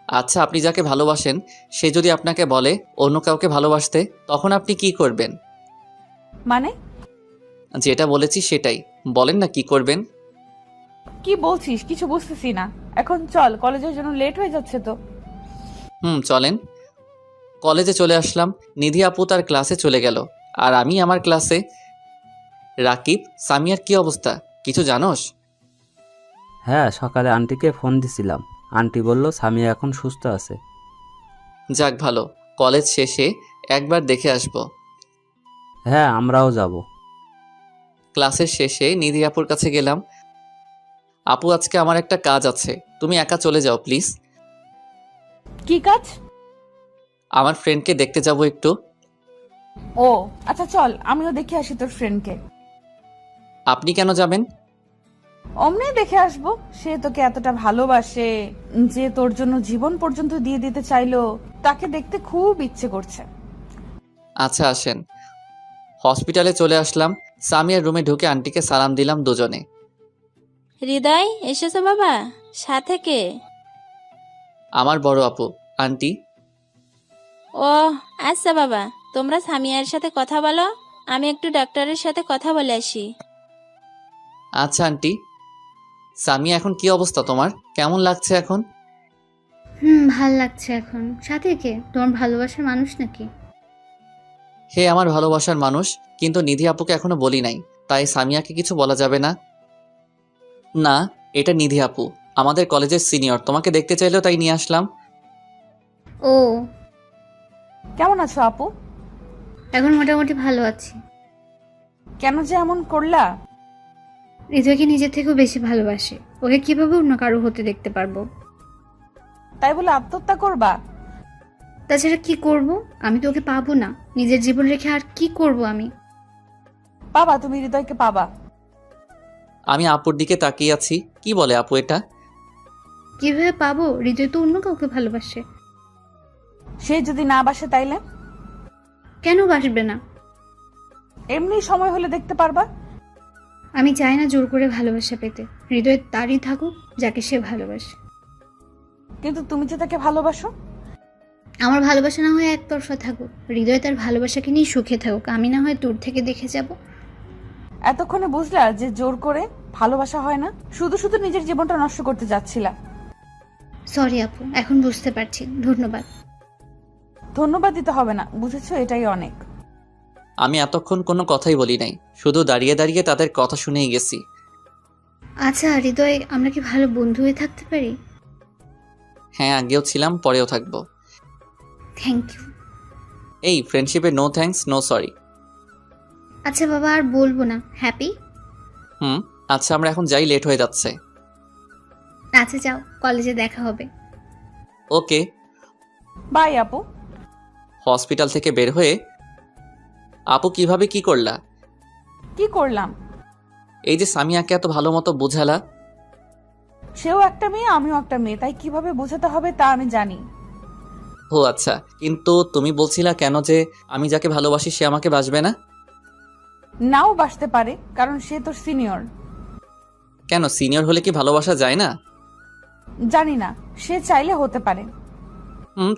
A: আচ্ছা, আপনি যাকে ভালোবাসেন সে যদি আপনাকে বলে অন্য কাউকে ভালোবাসতে, তখন আপনি কি করবেন?
B: মানে?
A: যেটা বলেছি সেটাই বলেন না, কি করবেন?
B: কি বলছিস কিছু বুঝতেছি না। এখন চল, কলেজের জন্য লেট হয়ে যাচ্ছে তো।
A: চলেন। কলেজে চলে আসলাম। নিধি আপু তার ক্লাসে চলে গেল আর আমি আমার ক্লাসে। রাকিব, সামিয়ার কি অবস্থা কিছু জানোস?
G: হ্যাঁ, সকালে আন্টিকে ফোন দিছিলাম, আন্টি বলল সামিয়া এখন সুস্থ আছে।
A: যাক ভালো, কলেজ শেষে একবার দেখে আসব।
G: হ্যাঁ, আমরাও যাব।
A: ক্লাসের শেষে নিধি আপুর কাছে গেলাম। আপু আজকে আমার একটা কাজ আছে, তুমি একা চলে যাও প্লিজ।
B: কি কাজ?
A: আমার ফ্রেন্ডকে দেখতে যাব একটু।
B: ও আচ্ছা, চল আমিও দেখে আসি তোর ফ্রেন্ডকে।
A: আপনি কেন যাবেন?
B: অমনি দেখে আসবো। সে তোকে এতটা ভালোবাসে যে তোর জন্য জীবন পর্যন্ত দিয়ে দিতে চাইলো, তাকে দেখতে খুব ইচ্ছে করছে।
A: আচ্ছা আসেন। হসপিটালে চলে আসলাম। সামিয়ার রুমে ঢুকে আন্টিকে সালাম দিলাম দুজনে।
J: হৃদয় এসেছো বাবা? সাথে কে?
A: আমার বড় আপু। আন্টি?
J: ও আচ্ছা বাবা, তোমরা সামিয়ার সাথে কথা বলো, আমি একটু ডাক্তারের সাথে কথা বলে আসি।
A: আচ্ছা আন্টি। সামিয়া এখন কি অবস্থা তোমার? কেমন লাগছে এখন?
H: ভাল লাগছে এখন। সাথে কে? তোমার ভালোবাসার মানুষ নাকি?
A: হে আমার ভালোবাসার মানুষ, কিন্তু নিধি আপুকে এখনো বলি নাই, তাই সামিয়াকে কিছু বলা যাবে না। না, এটা নিধি আপু, আমাদের কলেজের সিনিয়র, তোমাকে দেখতে চাইলেও তাই নিয়ে আসলাম।
H: ও,
B: কেমন আছো আপু?
H: এখন মোটামুটি ভালো আছি।
B: কেন যে এমন করলা?
H: হৃদয়কে নিজের থেকেও বেশি ভালোবাসে, ওকে কিভাবে অন্য কারো হতে দেখতে পারবো?
B: তাই বলে আত্মহত্যা করবা?
H: তাছাড়া কি করব? আমি তো ওকে পাবো না, নিজের জীবন রেখে আর কি করব আমি?
B: পাবা, তুমি হৃদয়কে পাবা।
A: আমি আপুর দিকে তাকিয়ে আছি, কি বলে আপু এটা?
H: কিভাবে পাবো? হৃদয় তো অন্য কাউকে ভালোবাসে।
B: সে যদি না বাসে তাইলে?
H: কেন বাসবে না?
B: এমনি সময় হলে দেখতে পারবা।
H: আমি চাই না জোর করে ভালোবাসা পেতে, হৃদয় তারই থাকুক যাকে সে ভালোবাসে।
B: কিন্তু তুমি যে তাকে ভালোবাসো।
H: আমার ভালোবাসা না হয় একতরফা থাকুক, হৃদয় তার ভালোবাসাকে নিয়ে সুখে থাকুক, আমি না হয় দূর থেকে দেখে যাব।
B: এতক্ষণে বুঝলা যে জোর করে ভালোবাসা হয় না, শুধু শুধু নিজের জীবনটা নষ্ট করতে যাচ্ছিলা।
H: সরি আপু, এখন বুঝতে পারছি, ধন্যবাদ।
B: ধন্যবাদ দিতে হবে না, বুঝেছো, এটাই অনেক।
A: আমি এতক্ষণ কোনো কথাই বলি নাই, শুধু দাঁড়িয়ে দাঁড়িয়ে তাদের কথা শুনেই গেছি।
H: আচ্ছা হৃদয়, আমরা কি ভালো বন্ধু হয়ে থাকতে পারি?
A: হ্যাঁ, আগেও ছিলাম, পরেও থাকবো।
H: Thank you.
A: এই ফ্রেন্ডশিপে নো থ্যাঙ্কস নো সরি।
H: আচ্ছা বাবা, আর বলবো না। হ্যাপি?
A: আচ্ছা আমরা এখন যাই, লেট হয়ে যাচ্ছে।
H: আচ্ছা যাও, কলেজে দেখা হবে।
A: ওকে।
B: বাই আপু।
A: হসপিটাল থেকে বের হয়ে আপু কিভাবে কি করলা?
B: কি করলাম?
A: এই যে সামিয়াকে এত ভালো মতো বুঝালা।
B: সেও একটা মেয়ে, আমিও একটা মেয়ে, তাই কিভাবে বোঝাতে হবে তা আমি জানি।
A: ও আচ্ছা, কিন্তু তুমি বলছিলা কেন যে আমি যাকে ভালোবাসি সে আমাকে বাসবে না?
B: নাও বাসতে পারে, কারণ সে তোর সিনিয়র।
A: কেন, সিনিয়র হলে কি ভালোবাসা যায় না?
B: জানি না, সে চাইলে হতে পারে।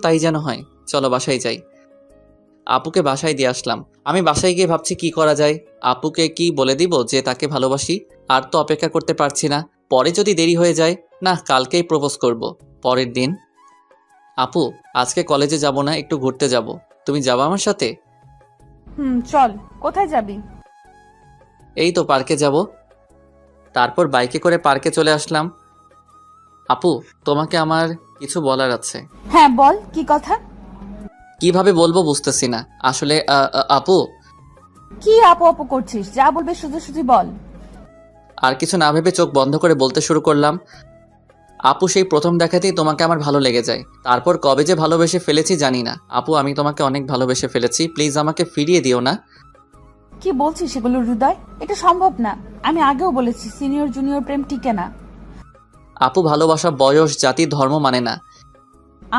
A: তাই যেন হয়। চলো বাসায় যাই। আপুকে বাসায় দিয়ে আসলাম। আমি বাসায় গিয়ে ভাবছি কি করা যায়। আপুকে কি বলে দিব যে তাকে ভালোবাসি? আর তো অপেক্ষা করতে পারছি না। পরে যদি দেরি হয়ে যায়, না কালকেই প্রপোজ করব। পরের দিন, আপু আজকে কলেজে যাব না, একটু ঘুরতে যাব, তুমি যাবা আমার সাথে?
B: চল। কোথায় যাবি?
A: এই তো পার্কে যাব। তারপর বাইকে করে পার্কে চলে আসলাম। আপু তোমাকে আমার কিছু বলার আছে।
B: হ্যাঁ বল, কি কথা?
A: কিভাবে বলবো বুঝতেছি না আসলে। আপু।
B: কি আপু আপু করছিস? যা বলবে শুধু শুধু বল।
A: আর কিছু না ভেবে চোখ বন্ধ করে বলতে শুরু করলাম। আপু সেই প্রথম দেখাতেই তোমাকে আমার ভালো লেগে যায়। তারপর কবে যে ভালোবেসে ফেলেছি জানি না। আপু আমি তোমাকে অনেক ভালোবেসে ফেলেছি, প্লিজ আমাকে ফিরিয়ে দিও না।
B: কি বলছিস সেগুলো হৃদয়? এটা সম্ভব না। আমি আগেও বলেছি সিনিয়র জুনিয়র প্রেম টিকে না।
A: আপু ভালোবাসা বয়স, জাতি, ধর্ম মানে না।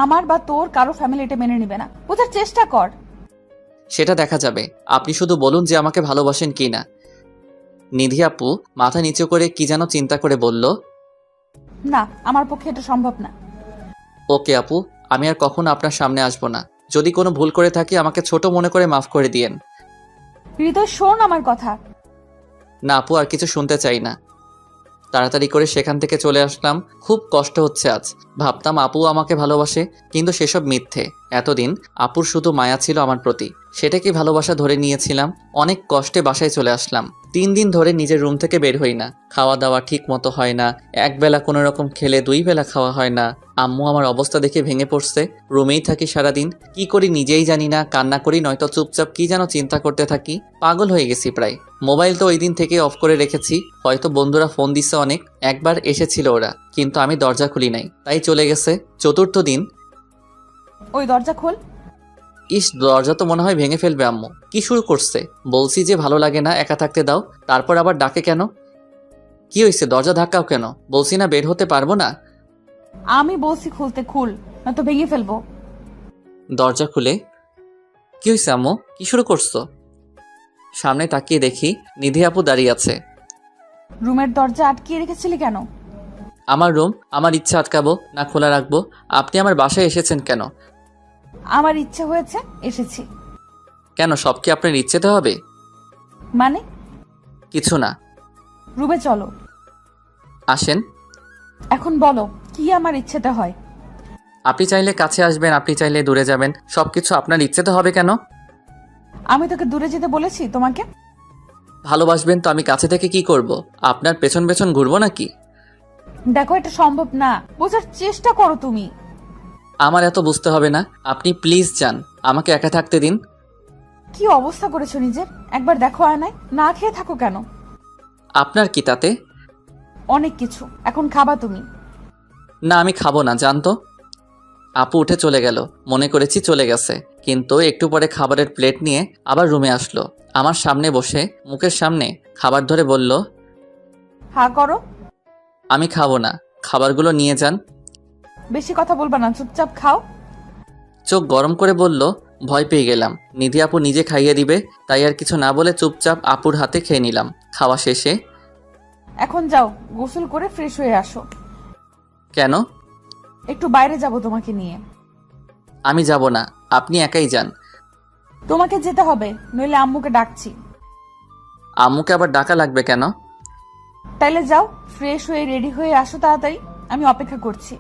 B: আমার বা তোর কারো ফ্যামিলি এটা মেনে নিবে না। বোঝার চেষ্টা কর।
A: সেটা দেখা যাবে। আপনি শুধু বলুন যে আমাকে ভালোবাসেন কি না। নিধি আপু মাথা নিচু করে কি যেন চিন্তা করে বলল,
B: না আমার পক্ষে এটা সম্ভব না।
A: ওকে আপু, আমি আর কখনো আপনার সামনে আসবো না। যদি কোনো ভুল করে থাকি আমাকে ছোট মনে করে মাফ করে দিয়েন।
B: হৃদয় শোন আমার কথা।
A: না আপু, আর কিছু শুনতে চাই না। তাড়াতাড়ি করে সেখান থেকে চলে আসলাম। খুব কষ্ট হচ্ছে আজ। ভাবতাম আপু আমাকে ভালোবাসে, কিন্তু সেসব মিথ্যে। এতদিন আপুর শুধু মায়া ছিল আমার প্রতি, সেটাকে ভালোবাসা ধরে নিয়েছিলাম। অনেক কষ্টে বাসায় চলে আসলাম। 3 দিন ধরে নিজের রুম থেকে বের হই না। খাওয়া দাওয়া ঠিক মতো হয় না। একবেলা কোনো রকম খেলে 2 বেলা খাওয়া হয় না। আম্মু আমার অবস্থা দেখে ভেঙে পড়ছে। রুমেই থাকি সারাদিন। কি করি নিজেই জানি না। কান্না করি, নয়তো চুপচাপ কি যেন চিন্তা করতে থাকি। পাগল হয়ে গেছি প্রায়। মোবাইল তো ওই দিন থেকে অফ করে রেখেছি। হয়তো বন্ধুরা ফোন দিচ্ছে অনেক। একবার এসেছিল ওরা, কিন্তু আমি দরজা খুলি নাই, তাই চলে গেছে। 4র্থ দিন।
B: ওই দরজা খোল।
A: ইস, দরজা তো মনে হয় ভেঙে ফেলবে আম্মু। কি শুরু করছে? বলছি যে ভালো লাগে না, একা থাকতে দাও, তারপর আবার ডাকে কেন? কি হয়েছে? দরজা ধাক্কাও কেন? বলছি না বের হতে পারবো না।
B: আমি বলছি খুলতে, খুল, না তো ভেঙে ফেলবো।
A: দরজা খুলে, কি হয়েছে আম্মু? কি শুরু করছো? সামনে তাকিয়ে দেখি নিধি আপু দাঁড়িয়ে আছে।
B: রুমের দরজা আটকিয়ে রেখেছিলি কেন?
A: আমার রুম, আমার ইচ্ছা আটকাবো না খোলা রাখবো? আপনি আমার বাসায় এসেছেন কেন?
B: আমার ইচ্ছে হয়েছে, এসেছি।
A: কেন, সব কি আপনার ইচ্ছেতে হবে?
B: মানে?
A: কিছু না।
B: রুমে চলো।
A: আসেন।
B: এখন বলো কি আমার ইচ্ছেতে হয়?
A: আপনি চাইলে কাছে আসবেন, আপনি চাইলে দূরে যাবেন, সবকিছু আপনার ইচ্ছেতে হবে কেন?
B: আমি তোকে দূরে যেতে বলেছি তোমাকে?
A: ভালোবাসবেন তো আমি কাছে থেকে কি করব? আপনার পেছন পেছন ঘুরবো নাকি?
B: দেখো এটা সম্ভব না, বোঝার চেষ্টা করো তুমি।
A: আমার এত বুঝতে হবে না, আপনি প্লিজ যান, আমাকে একা থাকতে দিন।
B: কি অবস্থা করেছো নিজের, একবার দেখো আয়নায়। না খেয়ে থাকো কেন?
A: আপনার কি তাতে?
B: অনেক কিছু। এখন খাবা তুমি?
A: না আমি খাবো না, জানতো। আপু উঠে চলে গেল। মনে করেছি চলে গেছে, কিন্তু একটু পরে খাবারের প্লেট নিয়ে আবার রুমে আসলো। আমার সামনে বসে মুখের সামনে খাবার ধরে বলল,
B: হা করো।
A: আমি খাবো না, খাবারগুলো নিয়ে যান।
B: বেশি কথা বলবা না, চুপচাপ খাও।
A: চোখ গরম করে বলল, ভয় পেয়ে গেলাম নিধি আপু নিজে খাইয়ে দিবে, তাই আর কিছু না বলে চুপচাপ আপুর হাতে খেয়ে নিলাম। খাওয়া শেষে,
B: এখন যাও গোসল করে ফ্রেশ হয়ে আসো।
A: কেন?
B: একটু বাইরে যাব তোমাকে নিয়ে।
A: আমি যাব না, আপনি একাই যান।
B: তোমাকে যেতে হবে, নইলে আম্মুকে ডাকছি।
A: আম্মুকে আবার ডাকা লাগবে কেন?
B: তাইলে যাও, ফ্রেশ হয়ে রেডি হয়ে আসো তাড়াতাড়ি, আমি অপেক্ষা করছি।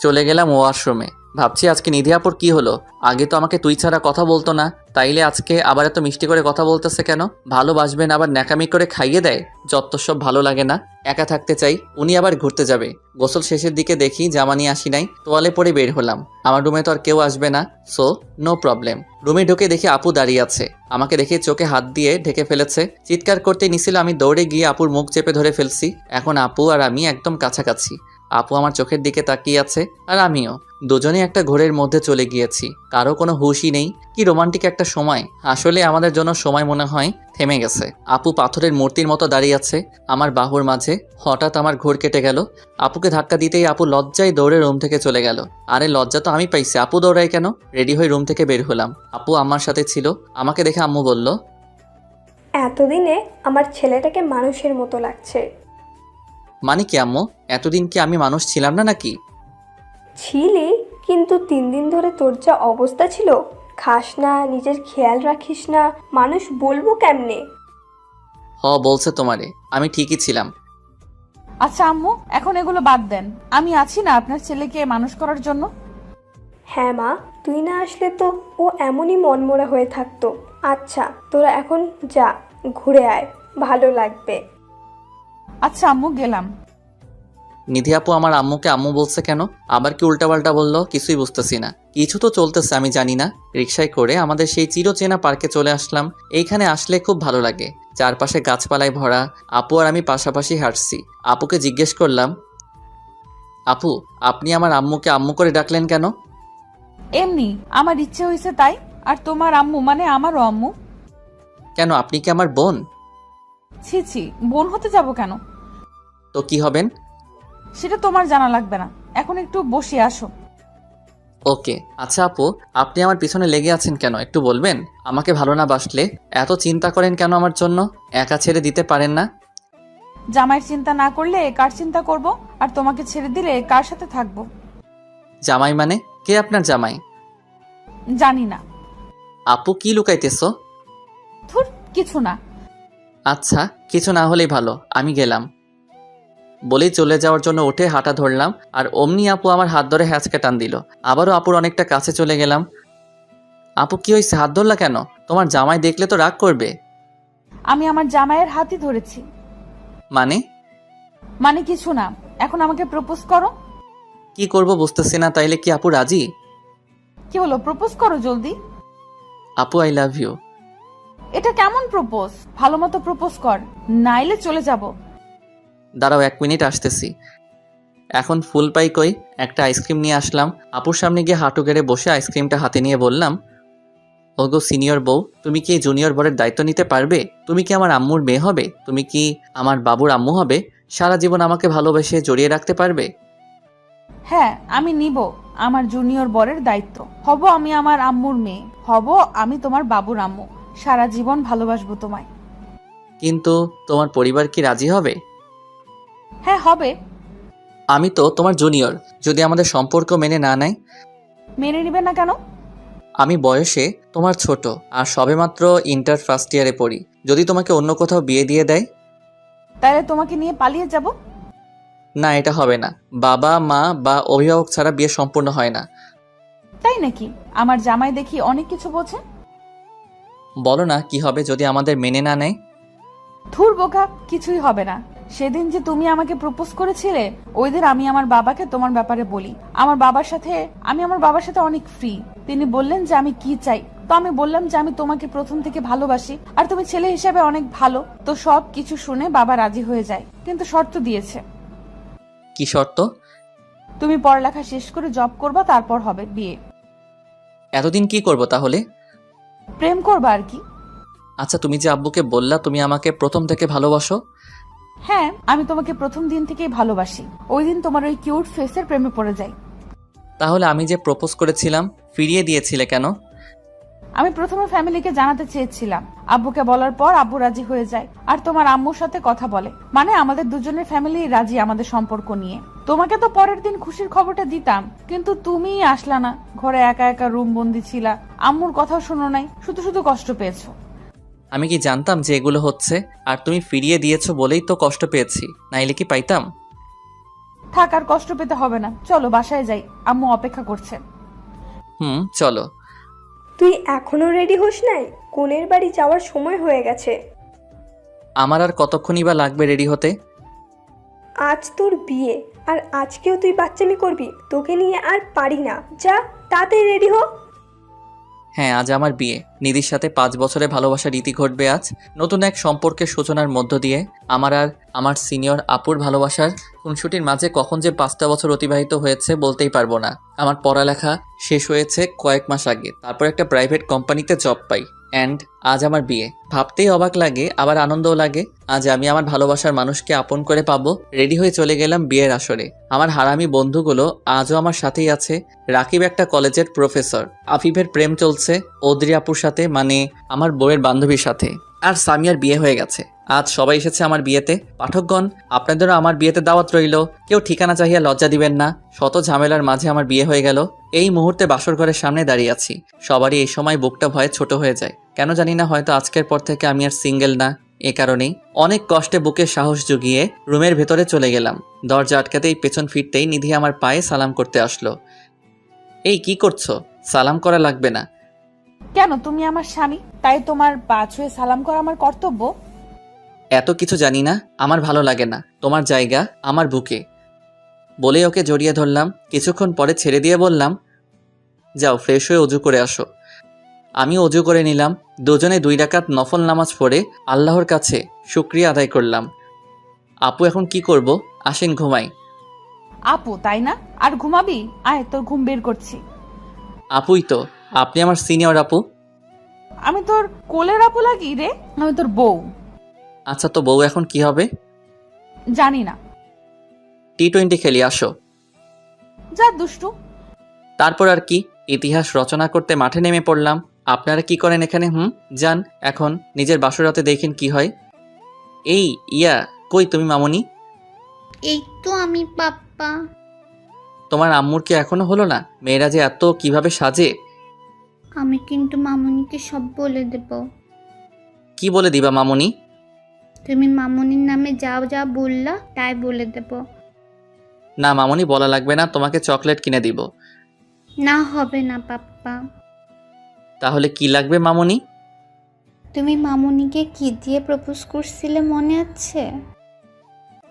A: চলে গেলাম ওয়াশরুমে। ভাবছি আজকে নিধি আপুর কি হলো, আগে তো আমাকে তুই ছাড়া কথা বলতো না, তাইলে আজকে আবার এত মিষ্টি করে কথা বলতেছে কেন? ভালোবাসবেন আবার ন্যাকামি করে খাইয়ে দেয়, যত সব ভালো লাগে না। একা থাকতে চাই। উনি আবার ঘুরতে যাবে। গোসল শেষের দিকে দেখি জামা নিয়ে আসি নাই, তোয়ালে পরে বের হলাম। আমার রুমে তো আর কেউ আসবে না, সো নো প্রবলেম। রুমে ঢুকে দেখি আপু দাঁড়িয়ে আছে, আমাকে দেখে চোখে হাত দিয়ে ঢেকে ফেলেছে। চিৎকার করতে নিছিল, আমি দৌড়ে গিয়ে আপুর মুখ চেপে ধরে ফেলছি। এখন আপু আর আমি একদম কাছাকাছি। আপু আমার চোখের দিকে তাকিয়ে আছে আর আমিও। দুজনে একটা ঘোরের মধ্যে চলে গিয়েছি, কারো কোনো হুঁশই নেই। কি রোমান্টিক একটা সময়। আসলে আমাদের জন্য সময় মনে হয় থেমে গেছে। আপু পাথরের মূর্তির মতো দাঁড়িয়ে আছে আমার বাহুর মাঝে। হঠাৎ আমার ঘোর কেটে গেল। আপুকে ধাক্কা দিতেই আপু লজ্জায় দৌড়ে রুম থেকে চলে গেল। আরে লজ্জা তো আমি পাইছি, আপু দৌড়ায় কেন? রেডি হয়ে রুম থেকে বের হলাম। আপু আমার সাথে ছিল। আমাকে দেখে আম্মু বলল,
I: এতদিনে আমার ছেলেটাকে মানুষের মতো লাগছে।
A: মানে কি আম্মু? এতদিন কি আমি মানুষ ছিলাম না নাকি?
I: ছিলি, কিন্তু 3 দিন ধরে তোর যা অবস্থা ছিল, খাস না, নিজের খেয়াল রাখিস না, মানুষ বলবো কেমনে?
A: বলছে তোমারে, আমি ঠিকই ছিলাম।
B: আচ্ছা আম্মু, এখন এগুলো বাদ দেন। আমি আছি না আপনার ছেলেকে মানুষ করার জন্য।
I: হ্যাঁ মা, তুই না আসলে তো ও এমনই মনমরা হয়ে থাকতো। আচ্ছা তোরা এখন যা, ঘুরে আয়, ভালো লাগবে।
B: আচ্ছা আম্মু, গেলাম।
A: নিধি আপু আমার আম্মুকে আম্মু বলছে কেন? আবার কি উল্টাপাল্টা বললো? কিছুই বুঝতেছি না। কিছু তো চলতেছে, আমি জানি না। রিকশায় করে আমাদের সেই চিরচেনা পার্কে চলে আসলাম। এইখানে আসলে খুব ভালো লাগে, চারপাশে গাছপালায় ভরা। আপু আর আমি পাশাপাশি হাঁটছি। আপুকে জিজ্ঞেস করলাম, আপু আপনি আমার আম্মুকে আম্মু করে ডাকলেন কেন?
B: এমনি আমার ইচ্ছে হয়েছে তাই। আর তোমার আম্মু মানে আমারও আম্মু।
A: কেন, আপনি কি আমার বোন?
B: ছি ছি, বোন হতে যাব কেন?
A: তো কি হবেন?
B: সেটা তোমার জানা লাগবে না। এখন একটু বসে আসো।
A: ওকে। আচ্ছা আপু, আপনি আমার পিছনে লেগে আছেন কেন একটু বলবেন? আমাকে ভালো না বাসলে এত চিন্তা করেন কেন আমার জন্য? একা ছেড়ে দিতে পারেন না?
B: জামাইয়ের চিন্তা না করলে কার চিন্তা করব? আর তোমাকে ছেড়ে দিলে কার সাথে থাকবো?
A: জামাই মানে? কে আপনার জামাই?
B: জানি না।
A: আপু কি লুকাইতেছো?
B: ধুর, কিছু না।
A: আচ্ছা, কিছু না হলেই ভালো, আমি গেলাম। বলেই চলে যাওয়ার জন্য উঠে হাঁটা ধরলাম, আর অমনি আপু আমার হাত ধরে হ্যাঁচকে টান দিল। আবারও আপুর অনেকটা কাছে চলে গেলাম। আপু কি হয়েছে, হাত ধরলা কেন? তোমার জামাই দেখলে তো রাগ করবে।
B: আমি আমার জামাইয়ের হাতই ধরেছি।
A: মানে
B: কিছু না। এখন আমাকে প্রপোজ করো।
A: কি করব বুঝতেছি না। তাইলে কি আপু রাজি?
B: কি হলো, প্রপোজ করো জলদি।
A: আপু আই লাভ ইউ।
B: এটা কেমন প্রপোজ? ভালো মতো প্রপোজ কর, নাইলে চলে যাব।
A: দাঁড়াও 1 মিনিট আসতেছি। এখন ফুল পাই কই? একটা আইসক্রিম নিয়ে আসলাম। আপুর সামনে গিয়ে হাঁটু গেড়ে বসে আইসক্রিমটা হাতে নিয়ে বললাম, ওগো সিনিয়র বউ, তুমি কি জুনিয়র বরের দায়িত্ব নিতে পারবে? তুমি কি আমার আম্মুর মেয়ে হবে? তুমি কি আমার বাবুর আম্মু হবে? সারা জীবন আমাকে ভালোবেসে জড়িয়ে রাখতে পারবে?
B: হ্যাঁ, আমি নিব আমার জুনিয়র বরের দায়িত্ব। হব আমি আমার আম্মুর মেয়ে, হব আমি তোমার বাবুর আম্মু। সারা জীবন ভালোবাসবো তোমায়।
A: কিন্তু তোমার পরিবার কি রাজি হবে?
B: হ্যাঁ, হবে।
A: আমি তো তোমার জুনিয়র, যদি আমাদের সম্পর্ক মেনে না নেয়?
B: মেনে নিবে না কেন?
A: আমি বয়সে তোমার ছোট, আর সবেমাত্র ইন্টার ফার্স্ট ইয়ারে পড়ি। যদি তোমাকে অন্য কোথাও বিয়ে দিয়ে দেয়?
B: তাহলে তোমাকে নিয়ে পালিয়ে যাব।
A: না, এটা হবে না। বাবা মা বা অভিভাবক ছাড়া বিয়ে সম্পূর্ণ হয় না।
B: তাই নাকি? আমার জামাই দেখি অনেক কিছু বোঝে।
A: বলো না কি হবে যদি আমাদের মেনে না নেয়?
B: ধুর বোকা, কিছুই হবে না। সেদিন যে তুমি আমাকে প্রপোজ করেছিলে, ওই দিন আমি আমার বাবাকে তোমার ব্যাপারে বলি। আমি আমার বাবার সাথে অনেক ফ্রি। তিনি বললেন যে আমি কি চাই, তো আমি বললাম যে আমি তোমাকে প্রথম থেকে ভালোবাসি, আর তুমি ছেলে হিসেবে অনেক ভালো। তো সব কিছু শুনে বাবা রাজি হয়ে যায়, কিন্তু শর্ত দিয়েছে।
A: কি শর্ত?
B: তুমি পড়ালেখা শেষ করে জব করবা, তারপর হবে বিয়ে।
A: এতদিন কি করব তাহলে?
B: প্রেম করবা আর কি।
A: আচ্ছা, তুমি যে আব্বুকে বললা তুমি আমাকে প্রথম থেকে ভালোবাসো?
B: হ্যাঁ, আমি তোমাকে প্রথম দিন থেকেই ভালোবাসি। ওই দিন তোমার ওই কিউট ফেসের প্রেমে পড়ে যাই।
A: তাহলে আমি যে প্রপোজ করেছিলাম ফিরিয়ে দিয়েছিলে কেন?
B: আমি প্রথমে ফ্যামিলিকে জানাতে চেয়েছিলাম। আব্বুকে বলার পর আব্বু রাজি হয়ে যায়, আর তোমার আম্মুর সাথে কথা বলে। মানে আমাদের দুজনের ফ্যামিলি রাজি আমাদের সম্পর্ক নিয়ে। তোমাকে তো পরের দিন খুশির খবরটা দিতাম, কিন্তু তুমিই আসলা না। ঘরে একা একা রুম বন্দি ছিলা, আম্মুর কথাও শোনো নাই, শুধু শুধু কষ্ট পেয়েছো।
A: আমি কি জানতাম যে এগুলো হচ্ছে? আর তুমি ফিরিয়ে দিয়েছো বলেই তো কষ্ট পেয়েছি, নাইলে কি পাইতাম?
B: থাক, আর কষ্ট পেতে হবে না। চলো বাসায় যাই, আম্মু অপেক্ষা করছে।
A: চলো।
I: তুই এখনো রেডি হোস নাই? কনের বাড়ি যাওয়ার সময় হয়ে গেছে।
A: আমার আর কতক্ষণই বা লাগবে রেডি হতে?
I: আজ তোর বিয়ে, আর আজকেও তুই বাচ্চামি করবি? তোকে নিয়ে আর পারি না, যা তাড়াতাড়ি রেডি হ।
A: হ্যাঁ, আজ আমার বিয়ে। নিধির সাথে 5 বছরে ভালোবাসার রীতি ঘটবে আজ। নতুন এক সম্পর্কের সূচনার মধ্য দিয়ে আমার আর আমার সিনিয়র আপুর ভালোবাসার খুনসুটির মাঝে কখন যে 5টা বছর অতিবাহিত হয়েছে বলতেই পারবো না। আমার পড়ালেখা শেষ হয়েছে কয়েক মাস আগে, তারপর একটা প্রাইভেট কোম্পানিতে জব পাই, অ্যান্ড আজ আমার বিয়ে। ভাবতেই অবাক লাগে, আবার আনন্দও লাগে। আজ আমি আমার ভালোবাসার মানুষকে আপন করে পাবো। রেডি হয়ে চলে গেলাম বিয়ের আসরে। আমার হারামি বন্ধুগুলো আজও আমার সাথেই আছে। রাকিব একটা কলেজের প্রফেসর, আফিফের প্রেম চলছে ওদ্রি আপুর সাথে, মানে আমার বউয়ের বান্ধবীর সাথে, আর সামিয়ার বিয়ে হয়ে গেছে। আজ সবাই এসেছে আমার বিয়েতে। পাঠকগণ, আপনাদেরও আমার বিয়েতে দাওয়াত রইল। কেউ ঠিকানা চাহিয়া লজ্জা দিবেন না। শত ঝামেলার মাঝে আমার বিয়ে হয়ে গেল। এই মুহূর্তে বাসর ঘরের সামনে দাঁড়িয়ে আছি। সবারই এই সময় বুকটা ভয়ে ছোট হয়ে যায়, কেন জানি না। হয়তো আজকের পর থেকে আমি আর সিঙ্গেল না, এ কারণেই অনেক কষ্টে বুকে সাহস জুগিয়ে রুমের ভেতরে চলে গেলাম। দরজা আটকাতেই পেছন ফিরতেই নিধি আমার পায়ে সালাম করতে আসলো। এই কি করছো? সালাম করা লাগবে না।
B: কেন, তুমি আমার স্বামী, তাই তোমার পা ছুঁয়ে সালাম করা আমার কর্তব্য?
A: এত কিছু জানি না, আমার ভালো লাগে না। তোমার জায়গা আমার বুকে। বলে ওকে জড়িয়ে ধরলাম। কিছুক্ষণ পরে ছেড়ে দিয়ে বললাম, যাও ফ্রেশ হয়ে অজু করে আসো। আমি অজু করে নিলাম। দুজনে 2 রাকাত নফল নামাজ পড়ে আল্লাহর কাছে শুকরিয়া আদায় করলাম। আপু, এখন কি করব? আসেন ঘুমাই।
B: আপু তাই না? আর ঘুমাবি? আয়, তোর ঘুম বের করছি।
A: আপুই তো, আপনি আমার সিনিয়র আপু।
B: আমি তোর কোলের আপু লাগি রে? আমি তোর বউ।
A: আচ্ছা, তো বউ এখন কি হবে?
B: জানি না।
A: T20 খেলি, আসো।
B: যা দুষ্টু।
A: তারপর আর কি, ইতিহাস রচনা করতে মাঠে নেমে পড়লাম। আপনারা কি করেন এখানে? যান এখন নিজের বাসরাতে দেখেন কি হয়। এই ইয়া, কই তুমি মামুনি?
H: এই তো আমি পাপ্পা।
A: তোমার আম্মুর কি এখনো হলো না? মেয়েরা যে এত কিভাবে সাজে।
H: আমি কিন্তু মামুনিকে সব বলে দেব।
A: কি বলে দিবা মামুনি?
H: তুমি মামুনির নামে যা যা বললা তাই বলে দেব।
A: না মামুনি, বলা লাগবে না, তোমাকে চকলেট কিনে দিব।
H: না, হবে না পাপ্পা।
A: তাহলে কি লাগবে মামুনি?
H: তুমি মামুনিকে কি দিয়ে প্রপোজ করছিলে মনে আছে?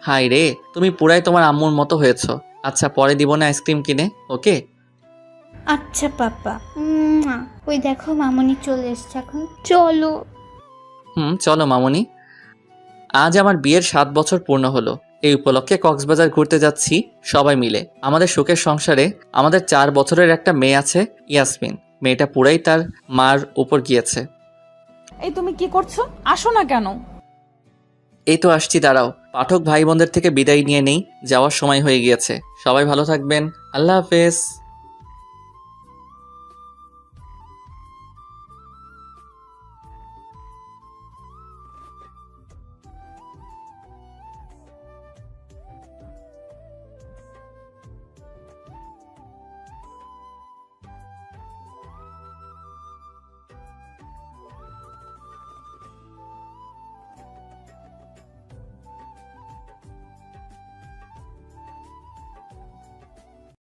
A: হাই রে, তুমি পুরাই তোমার আম্মুর মতো হয়েছো। আচ্ছা, পরে দিব না আইসক্রিম কিনে, ওকে?
H: আচ্ছা পাপ্পা। ওই দেখো মামুনি চলে এসছে, এখন চলো।
A: চলো মামুনি। আজ আমার বিয়ের 7 বছর পূর্ণ হলো। এই উপলক্ষে কক্সবাজার ঘুরতে যাচ্ছি সবাই মিলে। আমাদের সুখের সংসারে আমাদের 4 বছরের একটা মেয়ে আছে, ইয়াসমিন। মেয়েটা পুরাই তার মার উপর গিয়েছে।
B: এই তুমি কি করছো? আসো না কেন?
A: এই তো আসছি, দাঁড়াও। পাঠক ভাই বোনদের থেকে বিদায় নিয়ে নেই, যাওয়ার সময় হয়ে গিয়েছে। সবাই ভালো থাকবেন। আল্লাহ হাফেজ।